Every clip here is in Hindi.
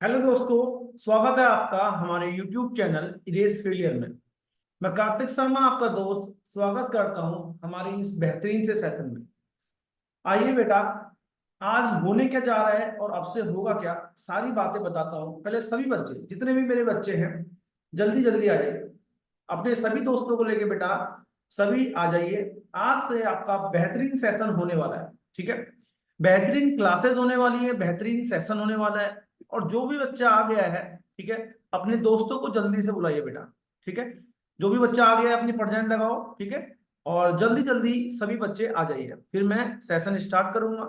हेलो दोस्तों, स्वागत है आपका हमारे YouTube चैनल इरेज फेलियर में। मैं कार्तिक शर्मा आपका दोस्त स्वागत करता हूं हमारे इस बेहतरीन से सेशन में। आइए बेटा, आज होने क्या जा रहा है और अब से होगा क्या, सारी बातें बताता हूं। पहले सभी बच्चे, जितने भी मेरे बच्चे हैं, जल्दी जल्दी आ जाइए अपने सभी दोस्तों को लेके। बेटा सभी आ जाइए, आज से आपका बेहतरीन सेशन होने वाला है। ठीक है, बेहतरीन क्लासेस होने वाली है, बेहतरीन सेशन होने वाला है। और जो भी बच्चा आ गया है, ठीक है, अपने दोस्तों को जल्दी से बुलाइए बेटा। ठीक है, जो भी बच्चा आ गया है अपनी प्रेजेंट लगाओ। ठीक है, और जल्दी जल्दी सभी बच्चे आ जाइए, फिर मैं सेशन स्टार्ट करूंगा।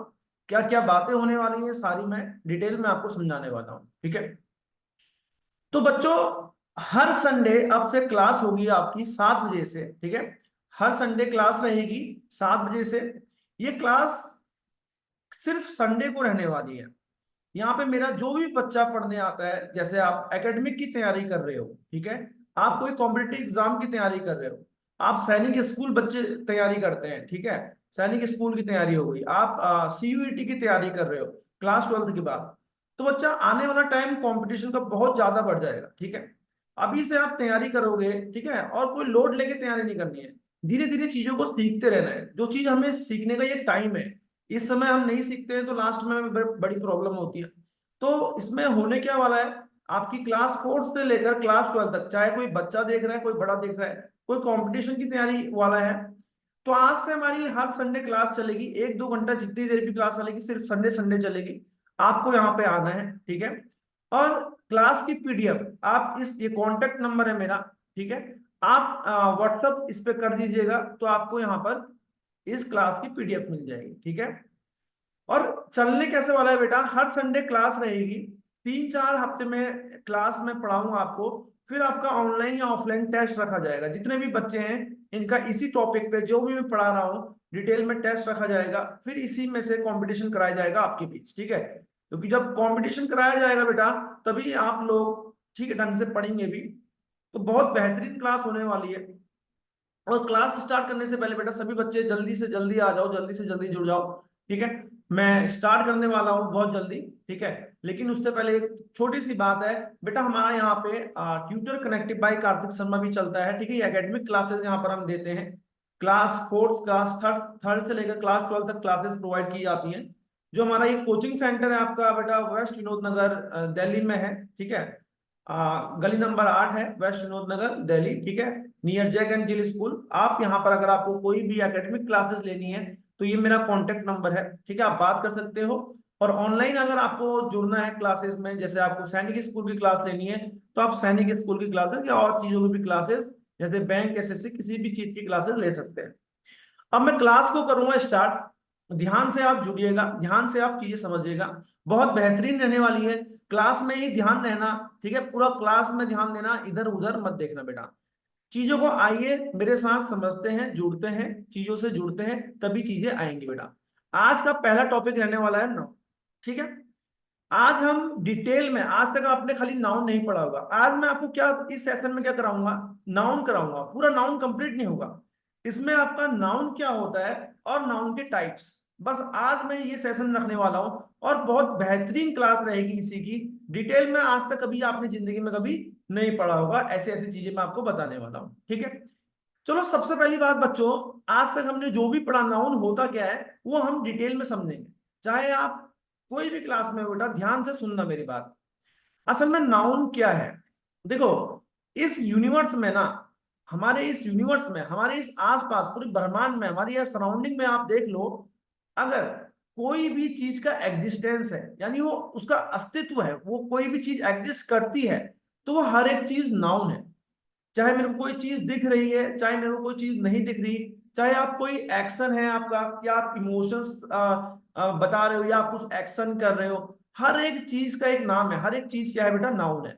क्या क्या बातें होने वाली हैं सारी मैं डिटेल में आपको समझाने वाला हूँ। ठीक है, तो बच्चों, हर संडे अब से क्लास होगी आपकी 7 बजे से। ठीक है, हर संडे क्लास रहेगी 7 बजे से। ये क्लास सिर्फ संडे को रहने वाली है। यहाँ पे मेरा जो भी बच्चा पढ़ने आता है, जैसे आप एकेडमिक की तैयारी कर रहे हो, ठीक है, आप कोई कॉम्पिटिटिव एग्जाम की तैयारी कर रहे हो, आप सैनिक स्कूल बच्चे तैयारी करते हैं, ठीक है, सैनिक स्कूल की तैयारी हो गई, आप सीयूईटी की तैयारी कर रहे हो क्लास 12 के बाद, तो बच्चा आने वाला टाइम कंपटीशन का बहुत ज्यादा बढ़ जाएगा। ठीक है, अभी से आप तैयारी करोगे, ठीक है, और कोई लोड लेके तैयारी नहीं करनी है। धीरे धीरे चीजों को सीखते रहना है। जो चीज हमें सीखने का ये टाइम है, इस समय हम नहीं सीखते हैं तो लास्ट में हमें बड़ी प्रॉब्लम होती है। तो इसमें होने क्या वाला है, आपकी क्लास 4 से लेकर क्लास 12 तक, चाहे कोई बच्चा देख रहा है, कोई बड़ा देख रहा है, कोई कंपटीशन की तैयारी वाला है, तो आज से हमारी हर संडे क्लास चलेगी। 1-2 घंटा जितनी देर भी क्लास चलेगी, सिर्फ संडे संडे चलेगी। आपको यहाँ पे आना है, ठीक है। और क्लास की पीडीएफ आप इस, ये कॉन्टेक्ट नंबर है मेरा, ठीक है, आप व्हाट्सअप इस पे कर दीजिएगा, तो आपको यहाँ पर इस क्लास की पीडीएफ मिल जाएगी। ठीक है, और चलने कैसे वाला है बेटा, हर संडे क्लास रहेगी। 3-4 हफ्ते में क्लास में पढ़ाऊंगा आपको, फिर आपका ऑनलाइन या ऑफलाइन टेस्ट रखा जाएगा। जितने भी बच्चे हैं इनका इसी टॉपिक पे जो भी मैं पढ़ा रहा हूँ डिटेल में टेस्ट रखा जाएगा, फिर इसी में से कंपटीशन कराया जाएगा आपके बीच। ठीक है, क्योंकि जब कंपटीशन कराया जाएगा बेटा, तभी आप लोग ठीक ढंग से पढ़ेंगे भी। तो बहुत बेहतरीन क्लास होने वाली है। और क्लास स्टार्ट करने से पहले बेटा सभी बच्चे जल्दी से जल्दी आ जाओ, जल्दी से जल्दी जुड़ जाओ। ठीक है, मैं स्टार्ट करने वाला हूँ बहुत जल्दी। ठीक है, लेकिन उससे पहले एक छोटी सी बात है बेटा, हमारा यहाँ पे tutor connected by Kartik Sharma भी चलता है। ठीक है, ये एकेडमिक क्लासेस यहाँ पर हम देते हैं। क्लास 4, क्लास थर्ड थर्ड से लेकर क्लास 12 तक क्लासेस प्रोवाइड की जाती हैं। जो हमारा ये कोचिंग सेंटर है आपका बेटा, वेस्ट विनोद नगर दिल्ली में है। ठीक है, गली नंबर 8 है, वेस्ट विनोद नगर दिल्ली। ठीक है, near Jack and Jill school. आप यहाँ पर अगर आपको कोई भी एकेडमिक क्लासेस लेनी है तो ये मेरा कॉन्टेक्ट नंबर है। ठीक है, आप बात कर सकते हो। और ऑनलाइन अगर आपको जुड़ना है क्लासेस में, जैसे आपको सैनिक स्कूल की क्लास लेनी है, तो आप सैनिक स्कूल की क्लासेस या और चीजों की भी क्लासेस, जैसे बैंक एसएससी किसी भी चीज की क्लासेस ले सकते हैं। अब मैं क्लास को करूंगा स्टार्ट। ध्यान से आप जुड़िएगा, ध्यान से आप चीजें समझिएगा, बहुत बेहतरीन रहने वाली है। क्लास में ही ध्यान रहना, ठीक है, पूरा क्लास में ध्यान देना, इधर उधर मत देखना बेटा। चीजों को आइए मेरे साथ समझते हैं, जुड़ते हैं, चीजों से जुड़ते हैं, तभी चीजें आएंगी बेटा। आज का पहला टॉपिक रहने वाला है नाउन। ठीक है, आज हम डिटेल में, आज तक आपने खाली नाउन नहीं पढ़ा होगा, आज मैं आपको क्या इस सेशन में क्या कराऊंगा, नाउन कराऊंगा। पूरा नाउन कंप्लीट नहीं होगा, इसमें आपका नाउन क्या होता है और नाउन के टाइप्स, बस आज मैं ये सेशन रखने वाला हूं। और बहुत बेहतरीन क्लास रहेगी इसी की। डिटेल में आज तक कभी आपने जिंदगी में कभी नहीं पढ़ा होगा, ऐसी ऐसी चीजें मैं आपको बताने वाला हूँ। ठीक है, चलो सबसे पहली बात बच्चों, आज तक हमने जो भी पढ़ा नाउन होता क्या है वो हम डिटेल में समझेंगे। चाहे आप कोई भी क्लास में हो बेटा, ध्यान से सुनना मेरी बात। असल में नाउन क्या है, देखो, इस यूनिवर्स में ना, हमारे इस यूनिवर्स में, हमारे इस आसपास पूरे ब्रह्मांड में, हमारी सराउंडिंग में आप देख लो, अगर कोई भी चीज का एग्जिस्टेंस है, यानी वो उसका अस्तित्व है, वो कोई भी चीज एग्जिस्ट करती है, तो वो हर एक चीज नाउन है। चाहे मेरे को कोई चीज दिख रही है, चाहे मेरे को कोई चीज नहीं दिख रही, चाहे आप कोई एक्शन है आपका, या आप इमोशंस बता रहे हो, या आप कुछ एक्शन कर रहे हो, हर एक चीज का एक नाम है। हर एक चीज क्या है बेटा, नाउन है।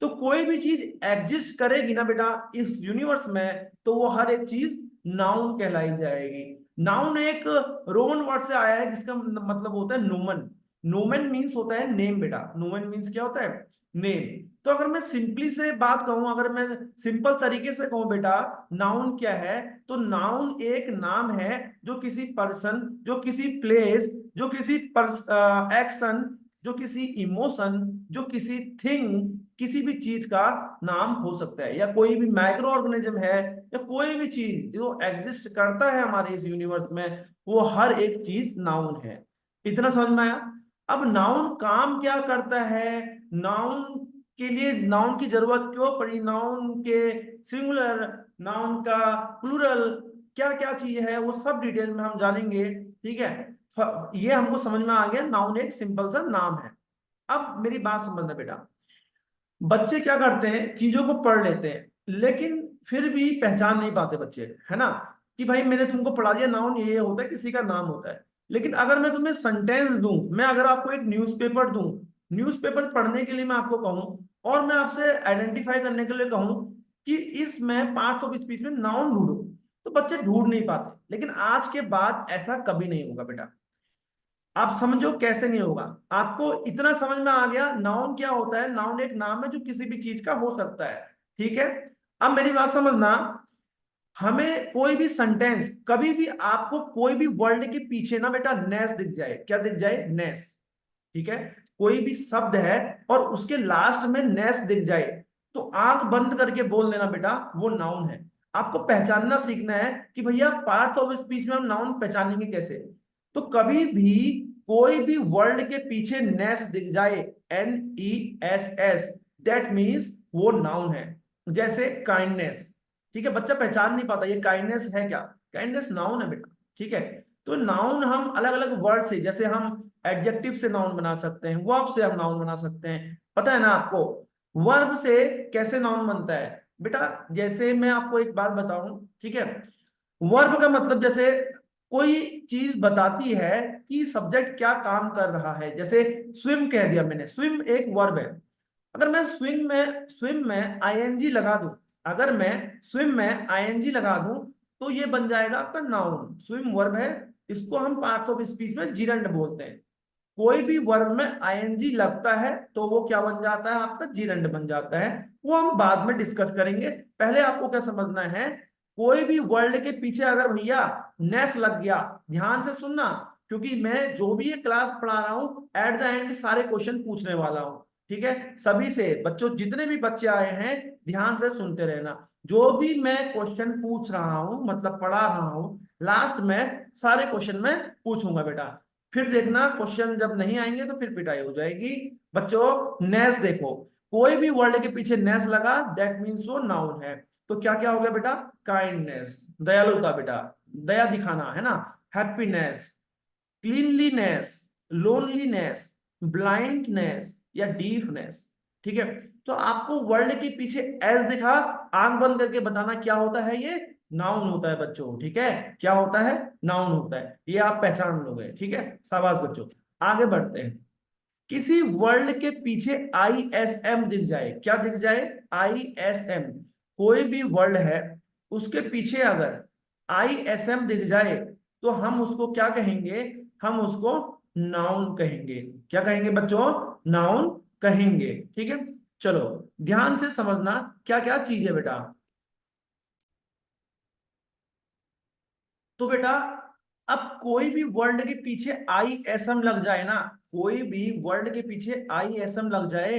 तो कोई भी चीज एग्जिस्ट करेगी ना बेटा इस यूनिवर्स में, तो वो हर एक चीज नाउन कहलाई जाएगी। नाउन एक रोमन वर्ड से आया है जिसका मतलब होता है नोमन। नोमन मीन्स होता है नेम बेटा, नोमन मीन्स क्या होता है, नेम। तो अगर मैं सिंपली से बात कहूं, अगर मैं सिंपल तरीके से कहूं बेटा, नाउन क्या है, तो नाउन एक नाम है जो किसी पर्सन, जो किसी प्लेस, जो किसी एक्शन जो किसी इमोशन, जो किसी थिंग, किसी भी चीज का नाम हो सकता है, या कोई भी माइक्रो ऑर्गेनिज्म है, या कोई भी चीज जो एग्जिस्ट करता है हमारे इस यूनिवर्स में, वो हर एक चीज नाउन है। इतना समझ में आया? अब नाउन काम क्या करता है, नाउन के लिए नाउन की जरूरत क्यों पड़ी, नाउन के सिंगुलर, नाउन का प्लूरल, क्या क्या चीज है, वो सब डिटेल में हम जानेंगे। ठीक है, ये हमको समझ में आ गया, नाउन एक सिंपल सा नाम है। अब मेरी बात समझना बेटा, बच्चे क्या करते हैं, चीजों को पढ़ लेते हैं लेकिन फिर भी पहचान नहीं पाते बच्चे, है ना, कि भाई मैंने तुमको पढ़ा दिया नाउन ये होता है, किसी का नाम होता है। लेकिन अगर मैं तुम्हें सेंटेंस दूं, मैं अगर आपको एक न्यूज़पेपर दूं, न्यूज़पेपर पढ़ने के लिए मैं आपको कहूं, और मैं आपसे आइडेंटिफाई करने के लिए कहूं कि इसमें पार्ट्स ऑफ स्पीच में नाउन ढूंढो, तो बच्चे ढूंढ नहीं पाते। लेकिन आज के बाद ऐसा कभी नहीं होगा बेटा। आप समझो कैसे नहीं होगा। आपको इतना समझ में आ गया नाउन क्या होता है, नाउन एक नाम है जो किसी भी चीज का हो सकता है। ठीक है, अब मेरी बात समझना, हमें कोई भी सेंटेंस, कभी भी आपको कोई भी वर्ड के पीछे ना बेटा नेस दिख जाए, क्या दिख जाए, नेस। ठीक है, कोई भी शब्द है और उसके लास्ट में नेस दिख जाए, तो आंख बंद करके बोल देना बेटा वो नाउन है। आपको पहचानना सीखना है कि भैया पार्ट्स ऑफ स्पीच में हम नाउन पहचानेंगे कैसे। तो कभी भी कोई भी वर्ड के पीछे नेस दिख जाए, NESS, दैट मीन्स वो नाउन है। जैसे काइंडनेस, ठीक है, बच्चा पहचान नहीं पाता ये काइंडनेस है क्या, काइंडनेस नाउन है बेटा। ठीक है, तो नाउन हम अलग अलग वर्ड से, जैसे हम एडजेक्टिव से नाउन बना सकते हैं, वर्ब से हम नाउन बना सकते हैं, पता है ना आपको। वर्ब से कैसे नाउन बनता है बेटा, जैसे मैं आपको एक बात बताऊं, ठीक है, वर्ब का मतलब जैसे कोई चीज बताती है कि सब्जेक्ट क्या काम कर रहा है। जैसे स्विम कह दिया मैंने, स्विम एक वर्ब है। अगर मैं स्विम में आईएनजी लगा दूं, अगर मैं स्विम में आईएनजी लगा दूं, तो ये बन जाएगा आपका नाउन। स्विम वर्ब है, इसको हम पार्ट्स ऑफ स्पीच में जीरंड बोलते हैं। कोई भी वर्ब में आईएनजी लगता है तो वो क्या बन जाता है, आपका जीरंड बन जाता है। वो हम बाद में डिस्कस करेंगे, पहले आपको क्या समझना है, कोई भी वर्ड के पीछे अगर भैया नेस लग गया, ध्यान से सुनना, क्योंकि मैं जो भी ये क्लास पढ़ा रहा हूं एट द एंड सारे क्वेश्चन पूछने वाला हूं। ठीक है, सभी से बच्चों, जितने भी बच्चे आए हैं ध्यान से सुनते रहना। जो भी मैं क्वेश्चन पूछ रहा हूं, मतलब पढ़ा रहा हूं, लास्ट में सारे क्वेश्चन में पूछूंगा बेटा। फिर देखना क्वेश्चन जब नहीं आएंगे तो फिर पिटाई हो जाएगी। बच्चों नेस देखो, कोई भी वर्ड के पीछे नेस लगा दैट मीन्स वो नाउन है। तो क्या क्या हो गया बेटा, काइंडनेस, दयालुता बेटा, दया दिखाना, है ना, हैप्पीनेस, क्लीनलीनेस, लोनलीनेस, ब्लाइंडनेस या डीफनेस। ठीक है, तो आपको वर्ड के पीछे एस दिखा, आंख बंद करके बताना क्या होता है, ये नाउन होता है बच्चों। ठीक है, क्या होता है, नाउन होता है, ये आप पहचान लोगे। ठीक है, शाबाश बच्चों। आगे बढ़ते हैं, किसी वर्ड के पीछे ISM दिख जाए, क्या दिख जाए, ISM, कोई भी वर्ड है उसके पीछे अगर ISM दिख जाए तो हम उसको क्या कहेंगे, हम उसको नाउन कहेंगे। क्या कहेंगे बच्चों, नाउन कहेंगे। ठीक है, चलो ध्यान से समझना क्या क्या चीज है बेटा। तो बेटा अब कोई भी वर्ड के पीछे ISM लग जाए ना, कोई भी वर्ड के पीछे ISM लग जाए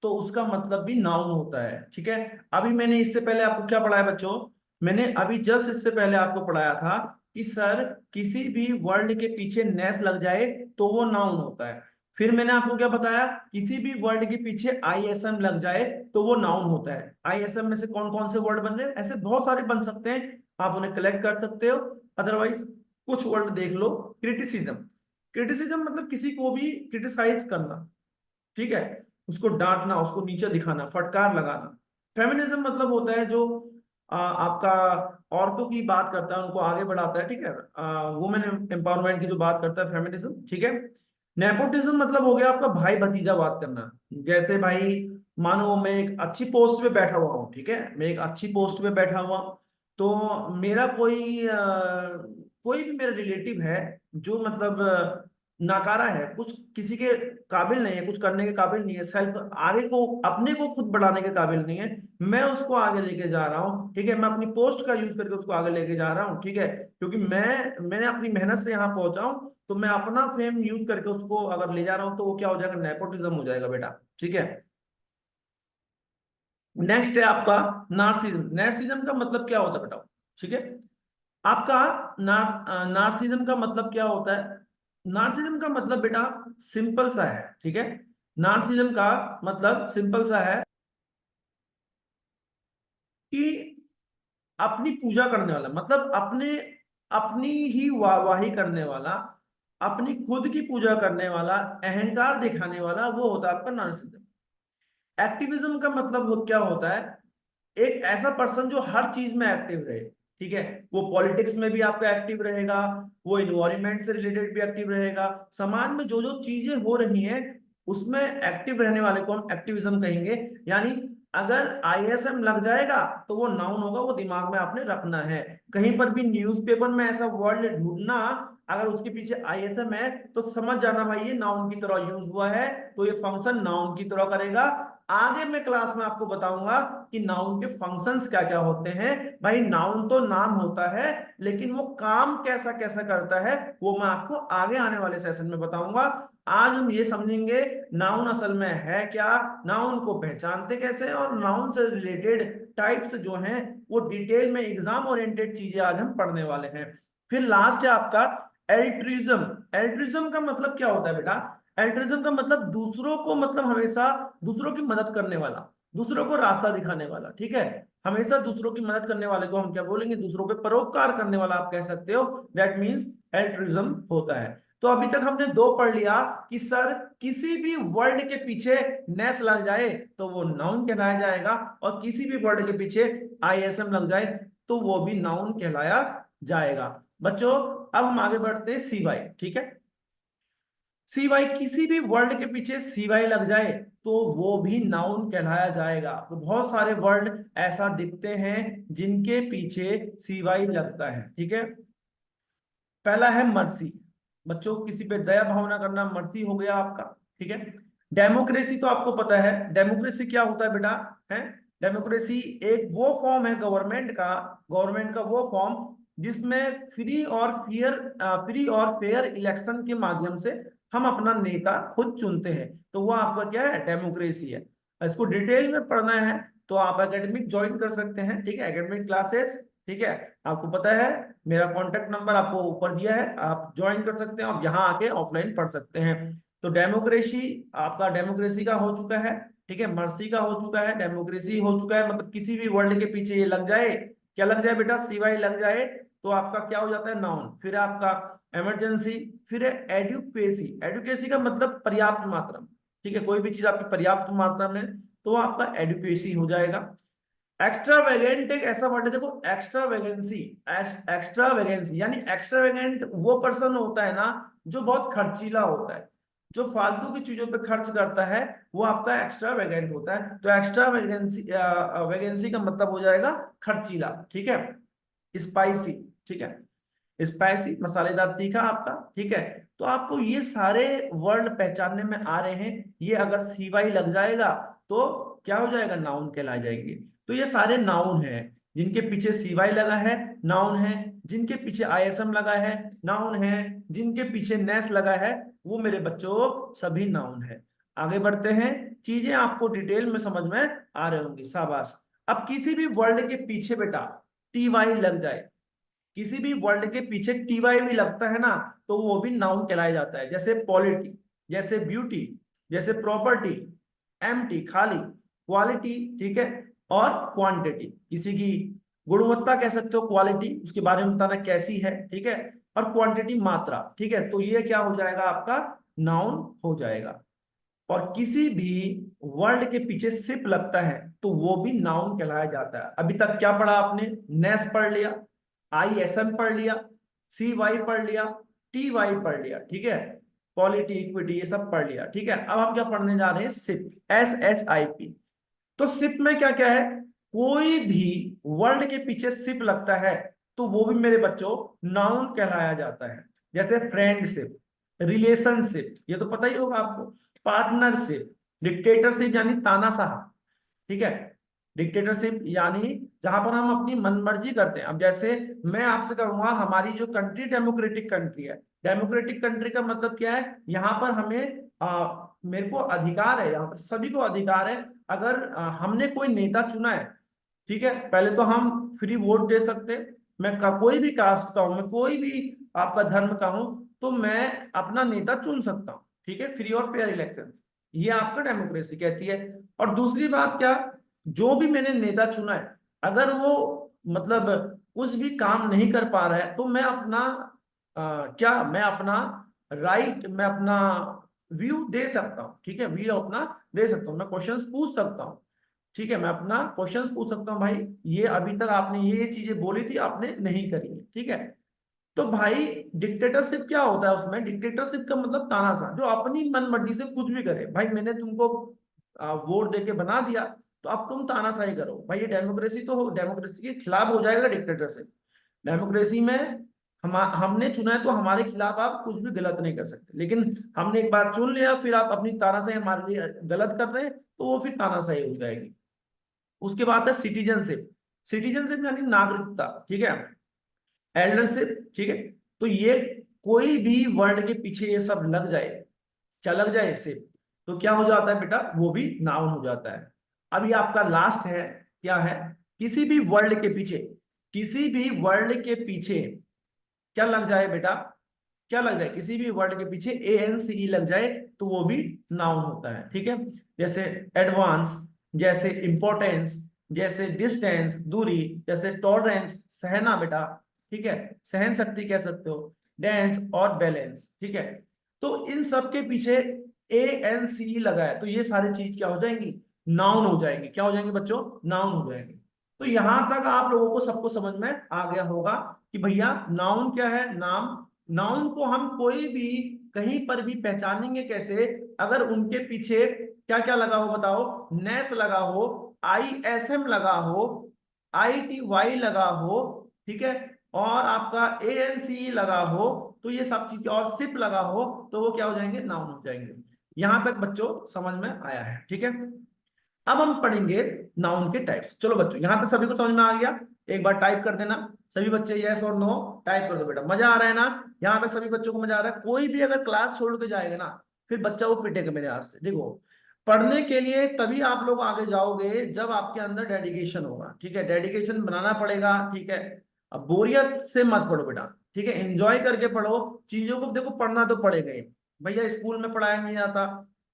तो उसका मतलब भी नाउन होता है। ठीक है, अभी मैंने इससे पहले आपको क्या पढ़ाया बच्चों, मैंने अभी जस्ट इससे पहले आपको पढ़ाया था कि सर किसी भी वर्ड के पीछे नेस लग जाए तो वो नाउन होता है। फिर मैंने आपको क्या बताया, किसी भी वर्ड के पीछे ISM लग जाए तो वो नाउन होता है। ISM में से कौन कौन से वर्ड बन रहे हैं, ऐसे बहुत सारे बन सकते हैं, आप उन्हें कलेक्ट कर सकते हो। अदरवाइज कुछ वर्ड देख लो, क्रिटिसिज्म, क्रिटिसिज्म मतलब किसी को भी क्रिटिसाइज करना, ठीक है, उसको डांटना, उसको नीचे दिखाना, फटकार लगाना। फेमिनिज्म मतलब होता है जो आपका औरतों की बात करता है, उनको आगे बढ़ाता है। ठीक है, वुमेन एम्पावरमेंट की जो बात करता है फेमिनिज्म। ठीक है, नेपोटिज्म मतलब हो गया आपका भाई भतीजा बात करना। जैसे भाई मानो मैं एक अच्छी पोस्ट पे बैठा हुआ हूँ, ठीक है, मैं एक अच्छी पोस्ट पे बैठा हुआ हूँ, तो मेरा कोई कोई भी मेरा रिलेटिव है जो मतलब नाकारा है, कुछ किसी के काबिल नहीं है, कुछ करने के काबिल नहीं है, सेल्फ आगे को अपने को खुद बढ़ाने के काबिल नहीं है, मैं उसको आगे लेके जा रहा हूँ, ठीक है, मैं अपनी पोस्ट का यूज करके उसको आगे लेके जा रहा हूँ, ठीक है, क्योंकि मैंने अपनी मेहनत से यहाँ पहुंचा हूँ, तो मैं अपना फेम यूज करके उसको अगर ले जा रहा हूँ तो वो क्या हो जाएगा, नेपोटिज्म हो जाएगा बेटा, ठीक है। नेक्स्ट है आपका नार्सिज्म। नार्सिज्म का मतलब क्या होता है बेटा, ठीक है, आपका नार्सिज्म का मतलब क्या होता है। नार्सिज्म का मतलब बेटा सिंपल सा है, ठीक है, नार्सिज्म का मतलब सिंपल सा है कि अपनी पूजा करने वाला, मतलब अपने अपनी ही वाहवाही करने वाला, अपनी खुद की पूजा करने वाला, अहंकार दिखाने वाला, वो होता है आपका नार्सिज्म। एक्टिविज्म का मतलब क्या होता है, एक ऐसा पर्सन जो हर चीज में एक्टिव रहे, ठीक है, वो पॉलिटिक्स में भी आपका एक्टिव रहेगा, वो इन्वायरमेंट से रिलेटेड भी एक्टिव रहेगा, समाज में जो जो चीजें हो रही हैं उसमें एक्टिव रहने वाले को हम एक्टिविज्म कहेंगे। यानी अगर आईएसएम लग जाएगा तो वो नाउन होगा, वो दिमाग में आपने रखना है। कहीं पर भी न्यूज़पेपर में ऐसा वर्ड ढूंढना, अगर उसके पीछे आईएसएम है तो समझ जाना भाई ये नाउन की तरह यूज हुआ है, तो ये फंक्शन नाउन की तरह करेगा। आगे मैं क्लास में आपको बताऊंगा कि नाउन के फंक्शंस क्या क्या होते हैं। भाई नाउन तो नाम होता है, लेकिन वो काम कैसा कैसा करता है वो मैं आपको आगे आने वाले सेशन में बताऊंगा। आज हम ये समझेंगे नाउन असल में है क्या, नाउन को पहचानते कैसे हैं, और नाउन से रिलेटेड टाइप्स जो हैं वो डिटेल में एग्जाम ओरिएंटेड चीजें आज हम पढ़ने वाले हैं। फिर लास्ट है आपका एल्ट्रिज्म। एल्ट्रिज्म का मतलब क्या होता है बेटा, एल्ट्रिज्म का मतलब दूसरों को, मतलब हमेशा दूसरों की मदद करने वाला, दूसरों को रास्ता दिखाने वाला, ठीक है, हमेशा दूसरों की मदद करने वाले को हम क्या बोलेंगे, दूसरों पे परोपकार करने वाला आप कह सकते हो, दैट मीन्स एल्ट्रिज्म होता है। तो अभी तक हमने दो पढ़ लिया कि सर किसी भी वर्ड के पीछे नेस लग जाए तो वो नाउन कहलाया जाएगा, और किसी भी वर्ड के पीछे आईएसएम लग जाए तो वो भी नाउन कहलाया जाएगा। बच्चों अब हम आगे बढ़ते हैं सीवाई, ठीक है, सीवाई किसी भी वर्ड के पीछे सीवाई लग जाए तो वो भी नाउन कहलाया जाएगा। तो बहुत सारे वर्ड ऐसा दिखते हैं जिनके पीछे सीवाई लगता है, ठीक है। पहला है मर्सी, बच्चों किसी पे दया भावना करना, मर्सी हो गया आपका, ठीक है। डेमोक्रेसी तो आपको पता है, डेमोक्रेसी क्या होता है बेटा, है डेमोक्रेसी एक वो फॉर्म है गवर्नमेंट का वो फॉर्म जिसमें फ्री और फेयर इलेक्शन के माध्यम से हम अपना नेता खुद चुनते हैं, तो वो आपका क्या है, डेमोक्रेसी है। इसको डिटेल में पढ़ना है तो आप एकेडमिक ज्वाइन कर सकते हैं, ठीक है, एकेडमिक क्लासेस, ठीक है, आपको पता है मेरा कॉन्टेक्ट नंबर आपको ऊपर दिया है, आप ज्वाइन कर सकते हैं, आप यहाँ आके ऑफलाइन पढ़ सकते हैं। तो डेमोक्रेसी आपका डेमोक्रेसी का हो चुका है, ठीक है, मर्सी का हो चुका है, डेमोक्रेसी हो चुका है, मतलब किसी भी वर्ड के पीछे ये लग जाए, क्या लग जाए बेटा, सीवाई लग जाए तो आपका क्या हो जाता है, नाउन। फिर आपका इमरजेंसी, फिर है एडुकेसी। एडुकेसी का मतलब पर्याप्त मात्रा में, ठीक है, कोई भी चीज आपकी पर्याप्त मात्रा में तो आपका एडुकेसी हो जाएगा। एक्स्ट्रा वेगेंट एक ऐसा वर्ड है, देखो एक्स्ट्रा वैकेंसी, एक्स्ट्रा वैकेंसी यानी एक्स्ट्रा वेगेंट वो पर्सन होता है ना जो बहुत खर्चीला होता है, जो फालतू की चीजों पे खर्च करता है, वो आपका एक्स्ट्रा वेगेंट होता है। तो एक्स्ट्रा वैकेंसी वैकेंसी का मतलब हो जाएगा खर्चीला, ठीक है। स्पाइसी, ठीक है, स्पाइसी मसालेदार तीखा आपका, ठीक है। तो आपको ये सारे वर्ड पहचानने में आ रहे हैं, ये अगर सीवाई लग जाएगा तो क्या हो जाएगा, नाउन कहलाए जाएंगे। तो ये सारे नाउन हैं, जिनके पीछे सीवाई लगा है नाउन है, जिनके पीछे आईएसएम लगा है नाउन है, जिनके पीछे नेस लगा है वो मेरे बच्चों सभी नाउन है। आगे बढ़ते हैं, चीजें आपको डिटेल में समझ में आ रही होंगी, शाबाश। अब किसी भी वर्ड के पीछे बेटा टी वाई लग जाए, किसी भी वर्ड के पीछे टी वाई भी लगता है ना तो वो भी नाउन कहलाया जाता है। जैसे पॉलिटी, जैसे ब्यूटी, जैसे प्रॉपर्टी, एम्प्टी खाली, क्वालिटी, ठीक है, और क्वांटिटी, किसी की गुणवत्ता कह सकते हो, क्वालिटी उसके बारे में बताना कैसी है, ठीक है, और क्वांटिटी मात्रा, ठीक है, तो ये क्या हो जाएगा आपका, नाउन हो जाएगा। और किसी भी वर्ड के पीछे सिप लगता है तो वो भी नाउन कहलाया जाता है। अभी तक क्या पढ़ा आपने, नेस पढ़ लिया, आई एस एम पढ़ लिया, सी वाई पढ़ लिया, टी वाई पढ़ लिया, ठीक है, पॉलिटी इक्विटी ये सब पढ़ लिया, ठीक है। अब हम क्या पढ़ने जा रहे हैं, ship, S H I P. तो सिप में क्या क्या है, कोई भी वर्ड के पीछे सिप लगता है तो वो भी मेरे बच्चों नाउन कहलाया जाता है। जैसे फ्रेंडशिप, रिलेशनशिप, ये तो पता ही होगा आपको। पार्टनरशिप, डिक्टेटरशिप यानी तानाशाह, ठीक है। डिक्टेटरशिप यानी जहां पर हम अपनी मनमर्जी करते हैं। अब जैसे मैं आपसे कहूंगा, हमारी जो कंट्री डेमोक्रेटिक कंट्री है, डेमोक्रेटिक कंट्री का मतलब क्या है, यहाँ पर हमें मेरे को अधिकार है, यहाँ पर सभी को अधिकार है। अगर हमने कोई नेता चुना है, ठीक है, पहले तो हम फ्री वोट दे सकते हैं। कोई भी कास्ट का हूं, मैं कोई भी आपका धर्म का हूं, तो मैं अपना नेता चुन सकता हूं, ठीक है, फ्री और फेयर इलेक्शन। ये आपका डेमोक्रेसी कहती है। और दूसरी बात क्या, जो भी मैंने नेता चुना है, अगर वो मतलब कुछ भी काम नहीं कर पा रहा है, तो मैं अपना क्या मैं अपना राइट, मैं अपना व्यू दे सकता हूँ, ठीक है, व्यू अपना दे सकता हूँ, मैं क्वेश्चंस पूछ सकता हूँ, ठीक है, मैं अपना क्वेश्चन पूछ सकता हूँ, भाई ये अभी तक आपने ये चीजें बोली थी, आपने नहीं करी है, ठीक है। तो भाई डिक्टेटरशिप क्या होता है, उसमें डिक्टेटरशिप का मतलब तानाशाह, जो अपनी मन मर्जी से कुछ भी करे। भाई मैंने तुमको वोट दे के बना दिया, तो अब तुम तानाशाही करो। भाई ये डेमोक्रेसी तो हो, डेमोक्रेसी के खिलाफ हो जाएगा डिक्टेटरशिप। डेमोक्रेसी में हमने चुना है, तो हमारे खिलाफ आप कुछ भी गलत नहीं कर सकते। लेकिन हमने एक बार चुन लिया, फिर आप अपनी तानाशाही हमारे लिए गलत कर रहे हैं, तो वो फिर तानाशाही हो जाएगी। उसके बाद है सिटीजनशिप। सिटीजनशिप यानी नागरिकता, ठीक है, एल्डरशिप, ठीक है। तो ये कोई भी वर्ड के पीछे ये सब लग जाए, क्या लग जाए इससे, तो क्या हो जाता है बेटा, वो भी नाउन हो जाता है। अब ये आपका लास्ट है, क्या है, किसी भी वर्ड के पीछे, किसी भी वर्ड के पीछे क्या लग जाए बेटा, क्या लग जाए, किसी भी वर्ड के पीछे ANCE लग जाए, तो वो भी नाउन होता है, ठीक है। जैसे एडवांस, जैसे इंपॉर्टेंस, जैसे डिस्टेंस दूरी, जैसे टॉलरेंस सहना बेटा, ठीक है, सहन शक्ति कह सकते हो, डेंस और बैलेंस, ठीक है। तो इन सब के पीछे ANCE लगा है, तो ये सारी चीज क्या हो जाएंगी, नाउन हो जाएंगी। क्या हो जाएंगे बच्चों, नाउन हो जाएंगे। तो यहां तक आप लोगों को सबको समझ में आ गया होगा कि भैया नाउन क्या है, नाम। नाउन को हम कोई भी कहीं पर भी पहचानेंगे कैसे, अगर उनके पीछे क्या क्या लगा हो बताओ, नेस लगा हो, ISM लगा हो, ITY लगा हो, ठीक है, और आपका ANCE लगा हो, तो ये सब चीज, और सिप लगा हो, तो वो क्या हो जाएंगे, नाउन हो जाएंगे। यहां तक बच्चों समझ में आया है, ठीक है। अब हम पढ़ेंगे नाउन के टाइप्स। चलो बच्चों, यहां पे सभी को समझ में आ गया, एक बार टाइप कर देना सभी बच्चे, यस और नो टाइप कर दो बेटा। मजा आ रहा है ना, यहाँ पे सभी बच्चों को मजा आ रहा है। कोई भी अगर क्लास छोड़ के जाएगा ना, फिर बच्चा वो पिटेगा मेरे हाथ से। देखो, पढ़ने के लिए तभी आप लोग आगे जाओगे जब आपके अंदर डेडिकेशन होगा, ठीक है, डेडिकेशन बनाना पड़ेगा, ठीक है। अब बोरियत से मत पढ़ो बेटा, ठीक है, एंजॉय करके पढ़ो चीजों को। देखो पढ़ना तो पड़ेगा ही, भैया स्कूल में पढ़ाया नहीं आता,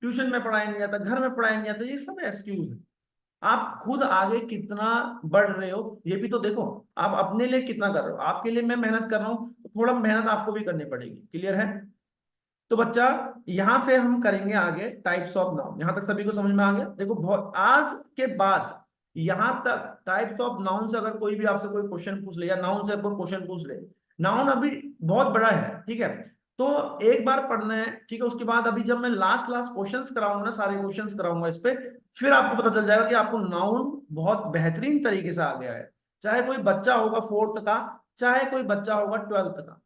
ट्यूशन में पढ़ाया नहीं आता, घर में पढ़ाया नहीं आता, ये सब एक्सक्यूज है। आप खुद आगे कितना बढ़ रहे हो ये भी तो देखो। आप अपने लिए कितना कर रहे हो, आपके लिए मैं मेहनत कर रहा हूँ, तो थोड़ा मेहनत आपको भी करनी पड़ेगी। क्लियर है। तो बच्चा, यहां से हम करेंगे आगे टाइप्स ऑफ नाउन। यहां तक सभी को समझ में आ गया। देखो बहुत आज के बाद यहां तक टाइप्स ऑफ नाउन से अगर कोई भी आपसे कोई क्वेश्चन पूछ ले, या नाउन से कोई क्वेश्चन पूछ ले, नाउन अभी बहुत बड़ा है, ठीक है, तो एक बार पढ़ना है, ठीक है। उसके बाद अभी जब मैं लास्ट लास्ट क्वेश्चंस कराऊंगा ना, सारे क्वेश्चंस कराऊंगा इस पे, फिर आपको पता चल जाएगा कि आपको नाउन बहुत बेहतरीन तरीके से आ गया है। चाहे कोई बच्चा होगा 4th का, चाहे कोई बच्चा होगा 12th का,